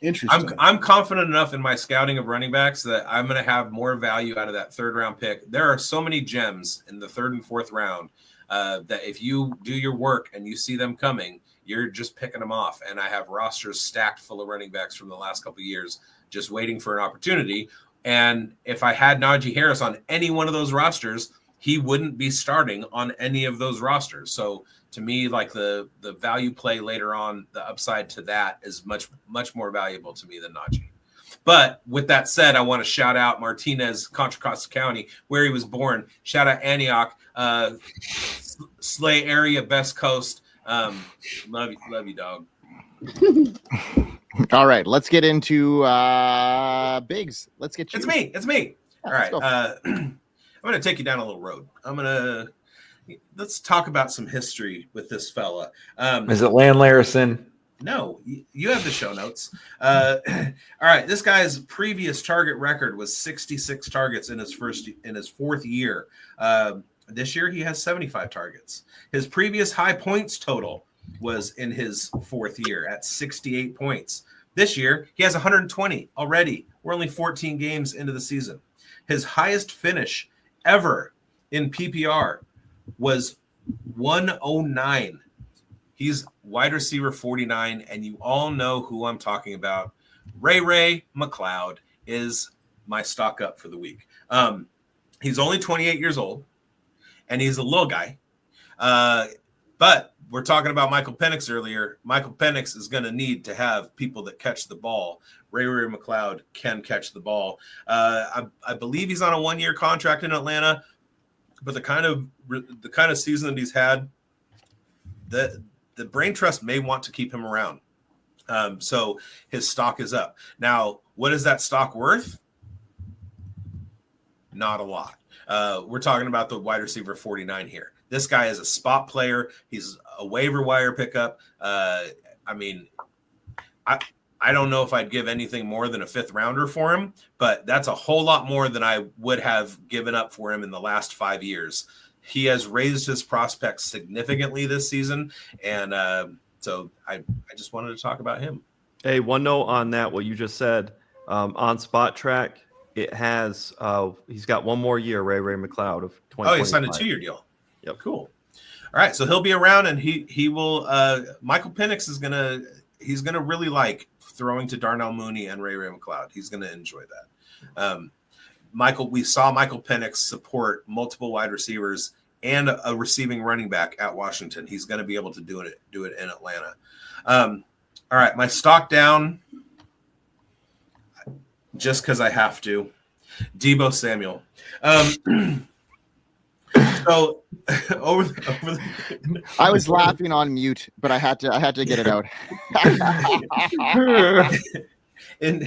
Interesting. I'm confident enough in my scouting of running backs that I'm going to have more value out of that third round pick. There are so many gems in the third and fourth round that if you do your work and you see them coming, you're just picking them off. And I have rosters stacked full of running backs from the last couple of years just waiting for an opportunity. And if I had Najee Harris on any one of those rosters, he wouldn't be starting on any of those rosters. So to me, like the value play later on, the upside to that is much, much more valuable to me than Najee. But with that said, I want to shout out Martinez, Contra Costa County, where he was born. Shout out Antioch, Slay area, Best Coast. Love you, dog. All right, let's get into Biggs. Let's get you. It's me. Yeah, all right. I'm going to take you down a little road. Let's talk about some history with this fella. Is it Lan Larison? No, you have the show notes. All right, this guy's previous target record was 66 targets in his fourth year. This year he has 75 targets. His previous high points total was in his fourth year at 68 points. This year he has 120 already. We're only 14 games into the season. His highest finish ever in PPR was 109. He's wide receiver 49, and you all know who I'm talking about. Ray McLeod is my stock up for the week. He's only 28 years old, and he's a little guy. But we're talking about Michael Penix earlier. Michael Penix is going to need to have people that catch the ball. Ray McLeod can catch the ball. I believe he's on a 1-year contract in Atlanta, but the kind of season that he's had, the brain trust may want to keep him around. So his stock is up. Now, what is that stock worth? Not a lot. We're talking about the wide receiver 49 here. This guy is a spot player. He's a waiver wire pickup. I don't know if I'd give anything more than a 5th rounder for him, but that's a whole lot more than I would have given up for him in the last 5 years. He has raised his prospects significantly this season, and so I just wanted to talk about him. Hey, one note on that, what you just said. On Spot Track, it has he's got one more year, Ray McLeod of 20. Oh, he signed a 2-year deal. Yep. Cool. All right, so he'll be around, and he will. Michael Penix he's gonna really like throwing to Darnell Mooney and Ray McLeod. He's gonna enjoy that. We saw Michael Penix support multiple wide receivers and a receiving running back at Washington. He's going to be able to do it in Atlanta. All right, my stock down, just because I have to. Deebo Samuel. So I was laughing on mute, but I had to get it out. In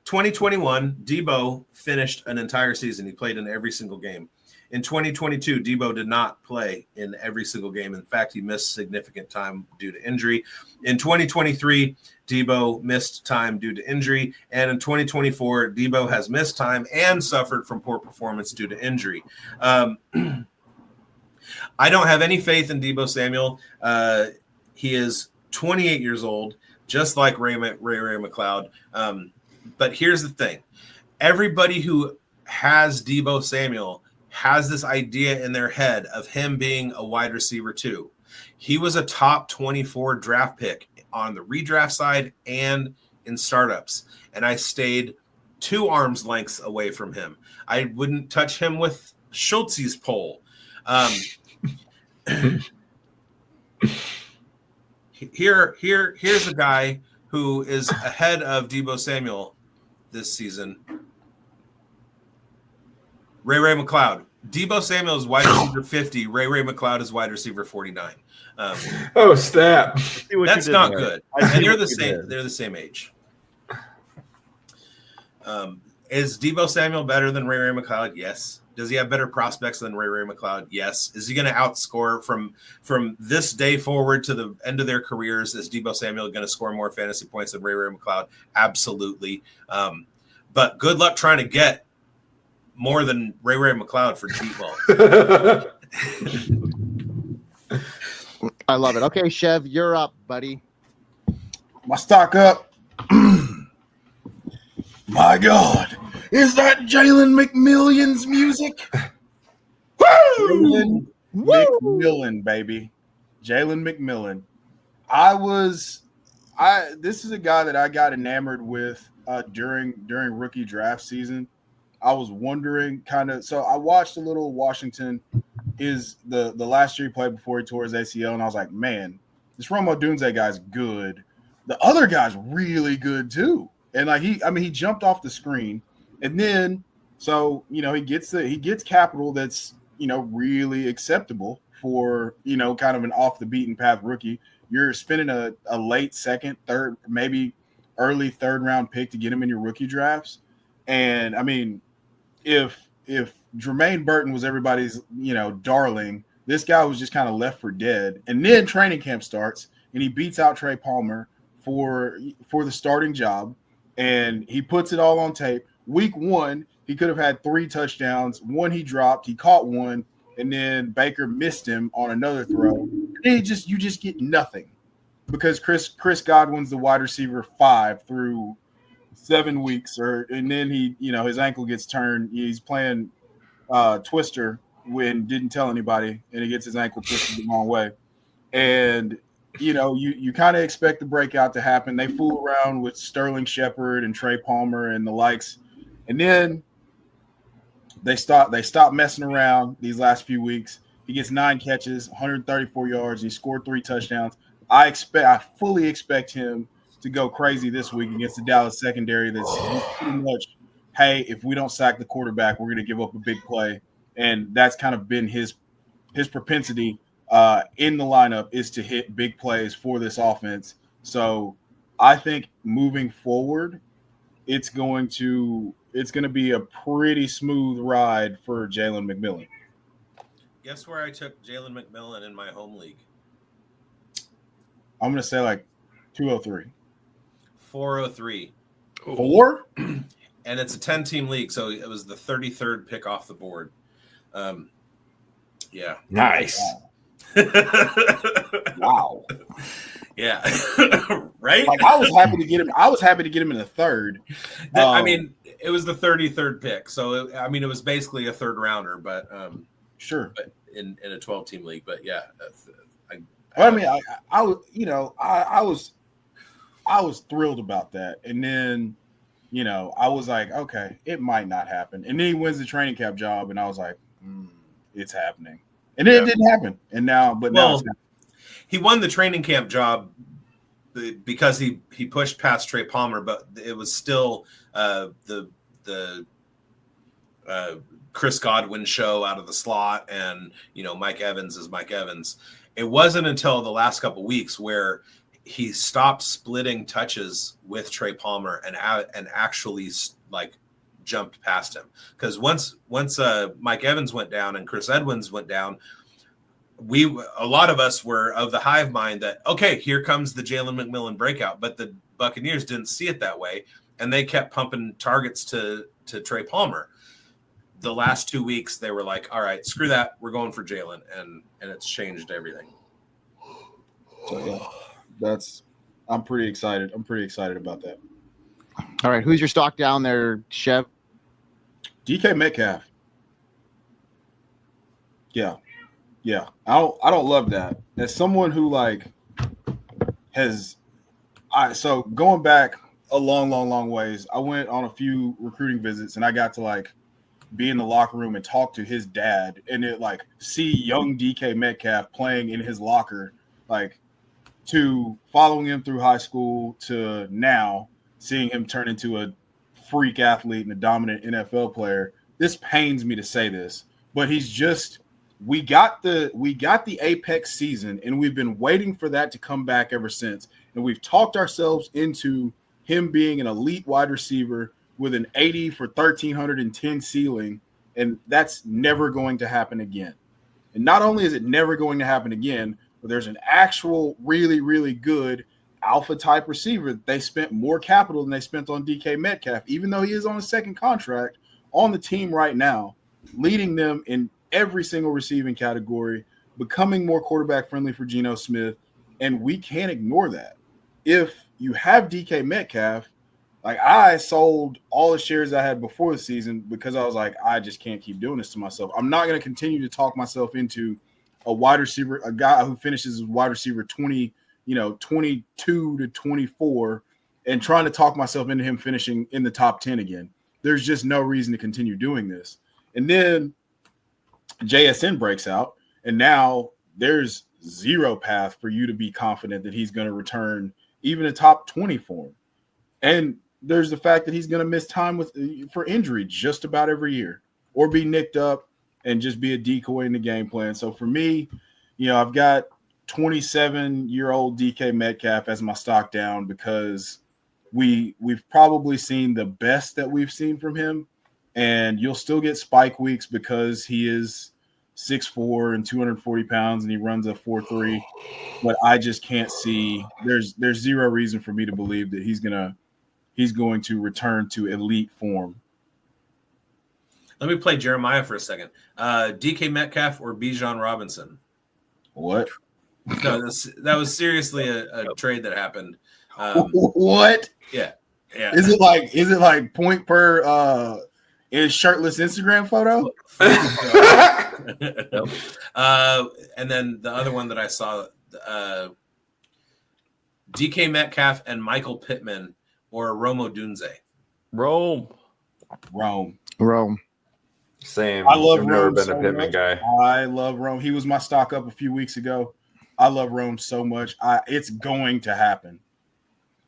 2021, Deebo finished an entire season. He played in every single game. In 2022, Deebo did not play in every single game. In fact, he missed significant time due to injury. In 2023, Deebo missed time due to injury. And in 2024, Deebo has missed time and suffered from poor performance due to injury. I don't have any faith in Deebo Samuel. He is 28 years old, just like Ray McLeod. But here's the thing. Everybody who has Deebo Samuel has this idea in their head of him being a wide receiver too. He was a top 24 draft pick on the redraft side and in startups. And I stayed 2 arms lengths away from him. I wouldn't touch him with Schultzy's pole. Here's a guy who is ahead of Deebo Samuel this season. Ray McLeod. Deebo Samuel is wide receiver 50. Ray McLeod is wide receiver 49. Oh, snap! That's not good. And they're the same. They're the same age. Is Deebo Samuel better than Ray McLeod? Yes. Does he have better prospects than Ray McLeod? Yes. Is he going to outscore from this day forward to the end of their careers? Is Deebo Samuel going to score more fantasy points than Ray McLeod? Absolutely. But good luck trying to get more than Ray McLeod for Deebo. I love it. Okay, Chev, you're up, buddy. My stock up. My God. Is that Jalen McMillian's music? Jalen McMillan, baby. Jalen McMillan. This is a guy that I got enamored with during rookie draft season. I was wondering so I watched a little Washington is the last year he played before he tore his ACL, and I was like, man, this Rome Odunze guy's good. The other guy's really good too. And he jumped off the screen, and then he gets capital that's really acceptable for kind of an off the beaten path rookie. You're spending a late second, third, maybe early 3rd round pick to get him in your rookie drafts. And I mean, if Jermaine Burton was everybody's darling, this guy was just kind of left for dead. And then training camp starts, and he beats out Trey Palmer for the starting job, and he puts it all on tape. Week 1, he could have had 3 touchdowns. 1 he dropped. He caught 1, and then Baker missed him on another throw. And then you just get nothing because Chris Godwin's the wide receiver 5 through 7 weeks, and then his ankle gets turned. He's playing Twister when didn't tell anybody, and he gets his ankle twisted the wrong way. And you kind of expect the breakout to happen. They fool around with Sterling Shepard and Trey Palmer and the likes, and then they stop messing around these last few weeks. He gets 9 catches, 134 yards, and he scored 3 touchdowns. I fully expect him to go crazy this week against the Dallas secondary. That's pretty much, hey, if we don't sack the quarterback, we're going to give up a big play, and that's kind of been his propensity in the lineup is to hit big plays for this offense. So I think moving forward, it's going to be a pretty smooth ride for Jalen McMillan. Guess where I took Jalen McMillan in my home league? I'm going to say like 203. 403. 4? And it's a 10-team league, so it was the 33rd pick off the board. Yeah. Nice. Wow. Yeah. Right? Like I was happy to get him in the 3rd. I mean, it was the 33rd pick, so it was basically a 3rd rounder, but sure. But in a 12-team league, but yeah. I was thrilled about that, and then I was like, okay, it might not happen, and then he wins the training camp job, and I was like, it's happening, and then it didn't happen, and now it's happening. He won the training camp job because he pushed past Trey Palmer, but it was still the Chris Godwin show out of the slot, and Mike Evans is Mike Evans. It wasn't until the last couple of weeks where he stopped splitting touches with Trey Palmer and actually like jumped past him. Because once Mike Evans went down and Chris Edmonds went down, a lot of us were of the hive mind that, okay, here comes the Jalen McMillan breakout, but the Buccaneers didn't see it that way, and they kept pumping targets to Trey Palmer. The last 2 weeks, they were like, all right, screw that. We're going for Jalen, and it's changed everything. So, yeah, I'm pretty excited. I'm pretty excited about that. All right, who's your stock down there, Chev? DK Metcalf. Yeah. I don't love that. As someone who so going back a long ways, I went on a few recruiting visits, and I got to be in the locker room and talk to his dad, and see young DK Metcalf playing in his locker, to following him through high school to now seeing him turn into a freak athlete and a dominant NFL player. This pains me to say this, but he's just, we got the apex season, and we've been waiting for that to come back ever since. And we've talked ourselves into him being an elite wide receiver with an 80 for 1,310 ceiling, and that's never going to happen again. And not only is it never going to happen again, but there's an actual really, really good alpha-type receiver. They spent more capital than they spent on DK Metcalf, even though he is on a second contract on the team right now, leading them in every single receiving category, becoming more quarterback-friendly for Geno Smith, and we can't ignore that. If you have DK Metcalf, I sold all the shares I had before the season because I was like, I just can't keep doing this to myself. I'm not going to continue to talk myself into a wide receiver, a guy who finishes as wide receiver 22 to 24, and trying to talk myself into him finishing in the top 10 again. There's just no reason to continue doing this. And then JSN breaks out, and now there's zero path for you to be confident that he's going to return even a top 20 form. And there's the fact that he's going to miss time for injury just about every year, or be nicked up and just be a decoy in the game plan. So for me, I've got 27-year-old DK Metcalf as my stock down because we've probably seen the best that we've seen from him, and you'll still get spike weeks because he is 6'4" and 240 pounds, and he runs a 4.3. But I just can't see. There's zero reason for me to believe that he's going to return to elite form. Let me play Jeremiah for a second. DK Metcalf or Bijan Robinson? What? No, that was seriously a trade that happened. What? Yeah. Is it like point per is shirtless Instagram photo? And then the other one that I saw, DK Metcalf and Michael Pittman or Romo Dunze. Rome. Same. I love I've Rome. never been So a Pittman much. guy. I love Rome. He was my stock up a few weeks ago. I love Rome so much. It's going to happen.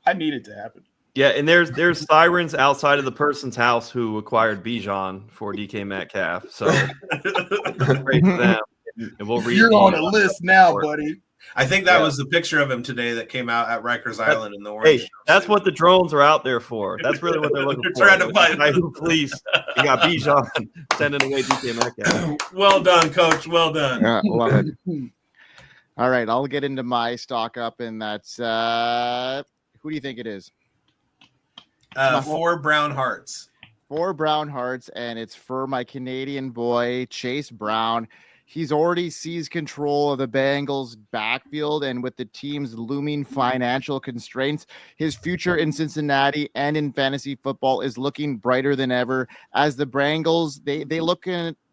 I need it to happen. Yeah, and there's sirens outside of the person's house who acquired Bijan for DK Metcalf. So great for them. And we'll read. You're on a list now, buddy. I think that was the picture of him today that came out at Rikers Island in the orange. Hey, that's what the drones are out there for. That's really what they're looking They're for. trying to find Guy who police. You got Bijan sending away DK Metcalf. Well done, Coach. Well done. Love it. All right, I'll get into my stock up, and that's who do you think it is? 4 Brown Hearts. 4 Brown Hearts, and it's for my Canadian boy, Chase Brown. He's already seized control of the Bengals backfield, and with the team's looming financial constraints, his future in Cincinnati and in fantasy football is looking brighter than ever as the Bengals, they look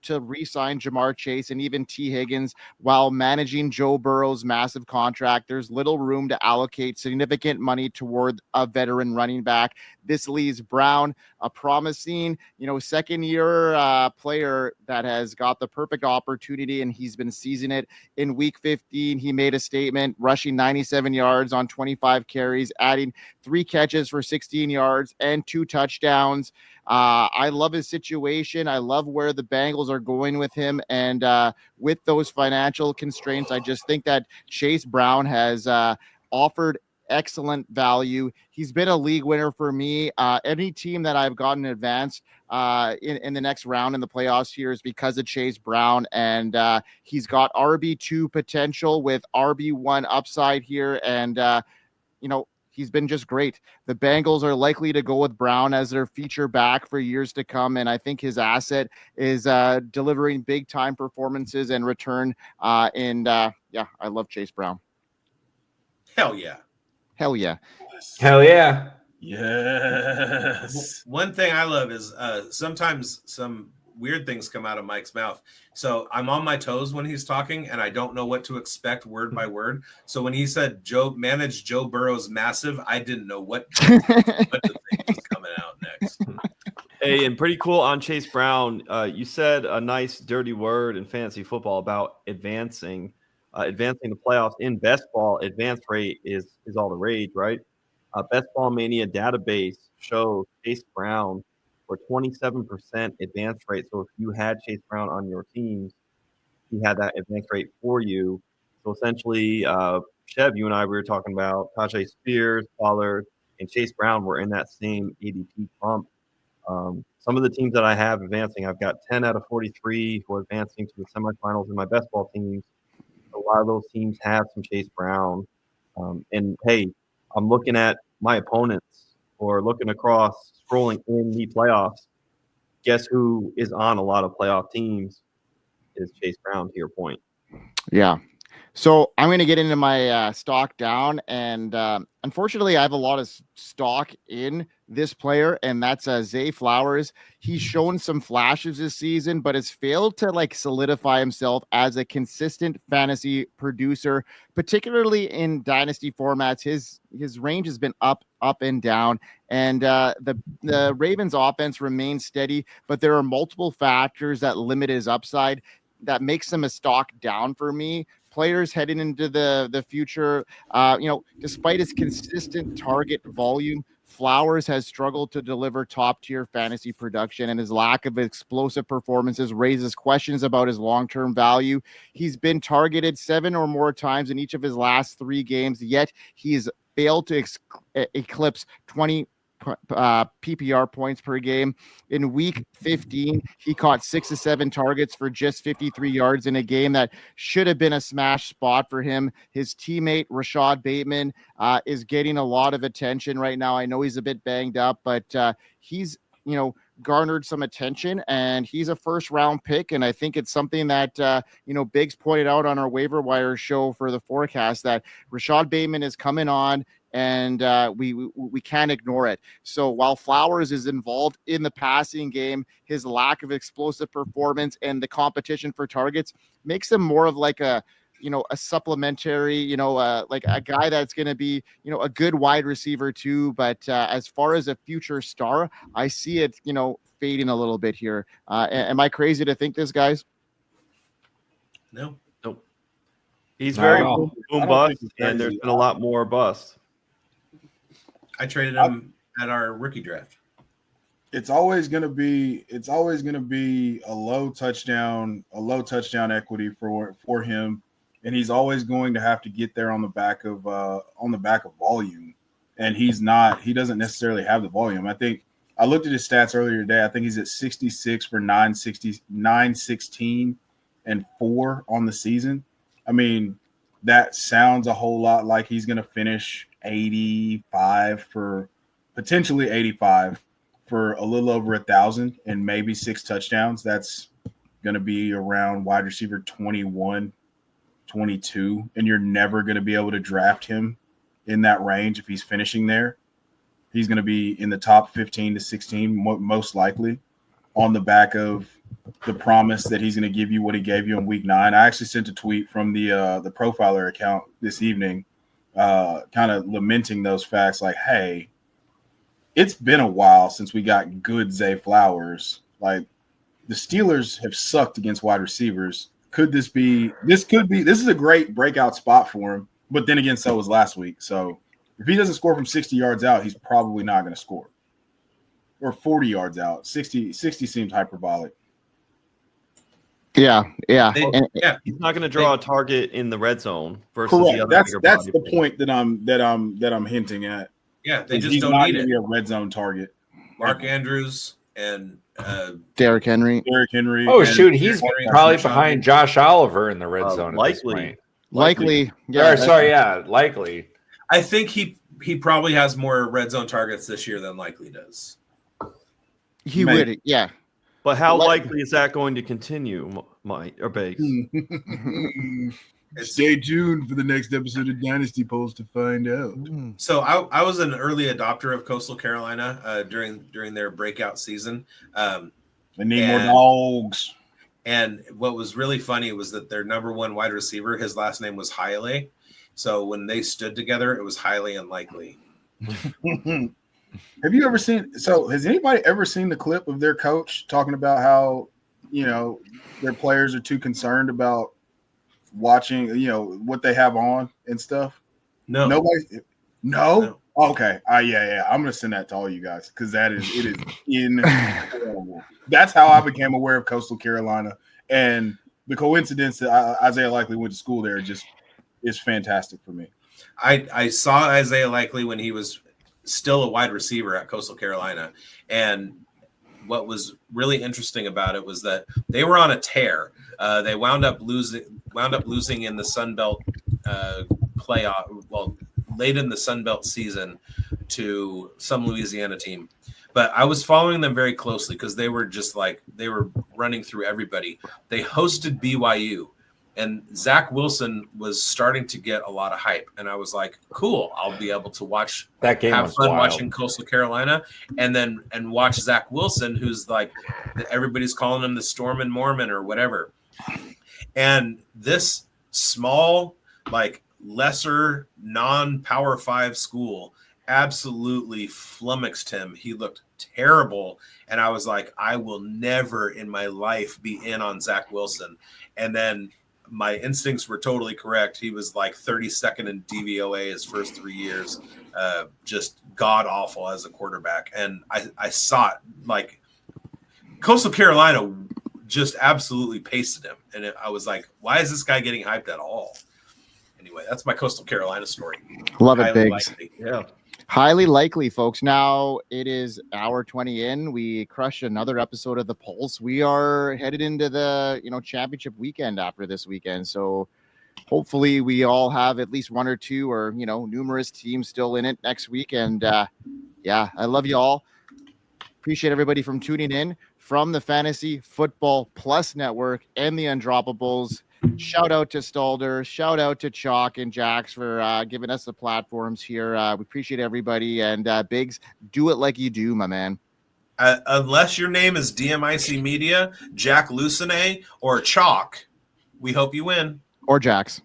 to re-sign Jamar Chase and even T. Higgins while managing Joe Burrow's massive contract. There's little room to allocate significant money toward a veteran running back. This leaves Brown, a promising, second-year player that has got the perfect opportunity, and he's been seizing it. In Week 15, he made a statement, rushing 97 yards on 25 carries, adding 3 catches for 16 yards and 2 touchdowns. I love his situation. I love where the Bengals are going with him. And with those financial constraints, I just think that Chase Brown has offered excellent value. He's been a league winner for me. Any team that I've gotten advanced in the next round in the playoffs here is because of Chase Brown. And he's got RB2 potential with RB1 upside here. And, he's been just great. The Bengals are likely to go with Brown as their feature back for years to come, and I think his asset is delivering big-time performances and return. I love Chase Brown. Hell yeah. Hell yeah. Yes. One thing I love is sometimes some weird things come out of Mike's mouth. So I'm on my toes when he's talking, and I don't know what to expect word by word. So when he said manage Joe Burrow's massive, I didn't know what to think was coming out next. Hey, and pretty cool on Chase Brown. You said a nice dirty word in fantasy football about advancing the playoffs. In best ball, advance rate is all the rage, right? Best Ball Mania database shows Chase Brown for 27% advance rate. So if you had Chase Brown on your teams, he had that advance rate for you. So essentially, Chev, you and I, we were talking about Tajay Spears, Pollard, and Chase Brown were in that same ADP pump. Some of the teams that I have advancing, I've got 10 out of 43 who are advancing to the semifinals in my best ball teams. A lot of those teams have some Chase Brown. And hey, I'm looking at my opponents or looking across, scrolling in the playoffs. Guess who is on a lot of playoff teams is Chase Brown, to your point. Yeah. So I'm going to get into my stock down, and unfortunately, I have a lot of stock in this player, and that's Zay Flowers. He's shown some flashes this season, but has failed to solidify himself as a consistent fantasy producer, particularly in dynasty formats. His range has been up and down, and the Ravens offense remains steady, but there are multiple factors that limit his upside that makes him a stock down for me. Players heading into the future, despite his consistent target volume, Flowers has struggled to deliver top-tier fantasy production, and his lack of explosive performances raises questions about his long-term value. He's been targeted 7 or more times in each of his last 3 games, yet he's failed to eclipse 20 PPR points per game. In week 15, he caught 6 to 7 targets for just 53 yards in a game that should have been a smash spot for him. His teammate, Rashad Bateman, is getting a lot of attention right now. I know he's a bit banged up, but he's, garnered some attention, and he's a first-round pick. And I think it's something that, Biggs pointed out on our waiver wire show for the forecast, that Rashad Bateman is coming on, and we can't ignore it. So while Flowers is involved in the passing game, his lack of explosive performance and the competition for targets makes him more of like a supplementary, like a guy that's going to be, a good wide receiver too. But as far as a future star, I see it, fading a little bit here. Am I crazy to think this, guys? No. Nope. He's very boom bust, and there's been a lot more bust. I traded him at our rookie draft. It's always going to be a low touchdown equity for him. And he's always going to have to get there on the back of volume, and he doesn't necessarily have the volume. I think I looked at his stats earlier today. I think he's at 66 for 916 and 4 on the season. I mean, that sounds a whole lot like he's going to finish 85 for a little over 1,000 and maybe 6 touchdowns. That's going to be around wide receiver 21. 22, and you're never going to be able to draft him in that range if he's finishing there. He's going to be in the top 15 to 16, most likely, on the back of the promise that he's going to give you what he gave you in week 9. I actually sent a tweet from the Profiler account this evening, kind of lamenting those facts, like, hey, it's been a while since we got good Zay Flowers. Like, the Steelers have sucked against wide receivers. This is a great breakout spot for him, but then again, so was last week. So if he doesn't score from 60 yards out, he's probably not going to score. Or 40 yards out. 60 seems hyperbolic. Yeah. He's not going to draw a target in the red zone versus correct. the other. That's the point that I'm hinting at. Yeah, they just he's don't not need going it. to be a red zone target. Mark Andrews and Derrick Henry. Oh shoot, he's probably behind Josh Oliver in the red zone. Likely. Likely. I think he probably has more red zone targets this year than likely does. He would, yeah. But how likely is that going to continue, Mike or Bakes? Stay tuned for the next episode of Dynasty Pulse to find out. So I was an early adopter of Coastal Carolina during their breakout season. They need more dogs. And what was really funny was that their number one wide receiver, his last name was Hiley. So when they stood together, it was highly unlikely. Have you ever seen? So has anybody ever seen the clip of their coach talking about how their players are too concerned about watching what they have on and stuff? No. Nobody. No. Okay. Yeah. I'm gonna send that to all you guys because it is incredible. That's how I became aware of Coastal Carolina, and the coincidence that Isaiah Likely went to school there just is fantastic for me. I saw Isaiah Likely when he was still a wide receiver at Coastal Carolina, and what was really interesting about it was that they were on a tear. They wound up losing in the Sun Belt playoff. Well, late in the Sun Belt season to some Louisiana team. But I was following them very closely because they were running through everybody. They hosted BYU, and Zach Wilson was starting to get a lot of hype. And I was like, cool, I'll be able to watch that game. Have fun watching Coastal Carolina and watch Zach Wilson, who's like, everybody's calling him the Storm and Mormon or whatever. And this small, like lesser non-Power 5 school absolutely flummoxed him. He looked terrible. And I was like, I will never in my life be in on Zach Wilson. And then my instincts were totally correct. He was like 32nd in DVOA his first 3 years, just god awful as a quarterback. And I saw it, like Coastal Carolina just absolutely pasted him. And I was like, why is this guy getting hyped at all? Anyway, that's my Coastal Carolina story. Love it, Biggs. Yeah. Highly likely, folks. Now it is hour 20 in. We crushed another episode of the Pulse. We are headed into the championship weekend after this weekend. So hopefully we all have at least one or two or numerous teams still in it next week. And yeah, I love you all. Appreciate everybody from tuning in from the Fantasy Football Plus Network and the Undroppables. Shout out to Stalder. Shout out to Chalk and Jax for giving us the platforms here. We appreciate everybody. And Biggs, do it like you do, my man. Unless your name is DMIC Media, Jack Lucene, or Chalk, we hope you win. Or Jax.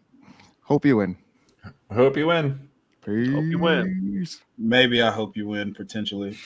Hope you win. Hope you win. Peace. Hope you win. Maybe I hope you win, potentially.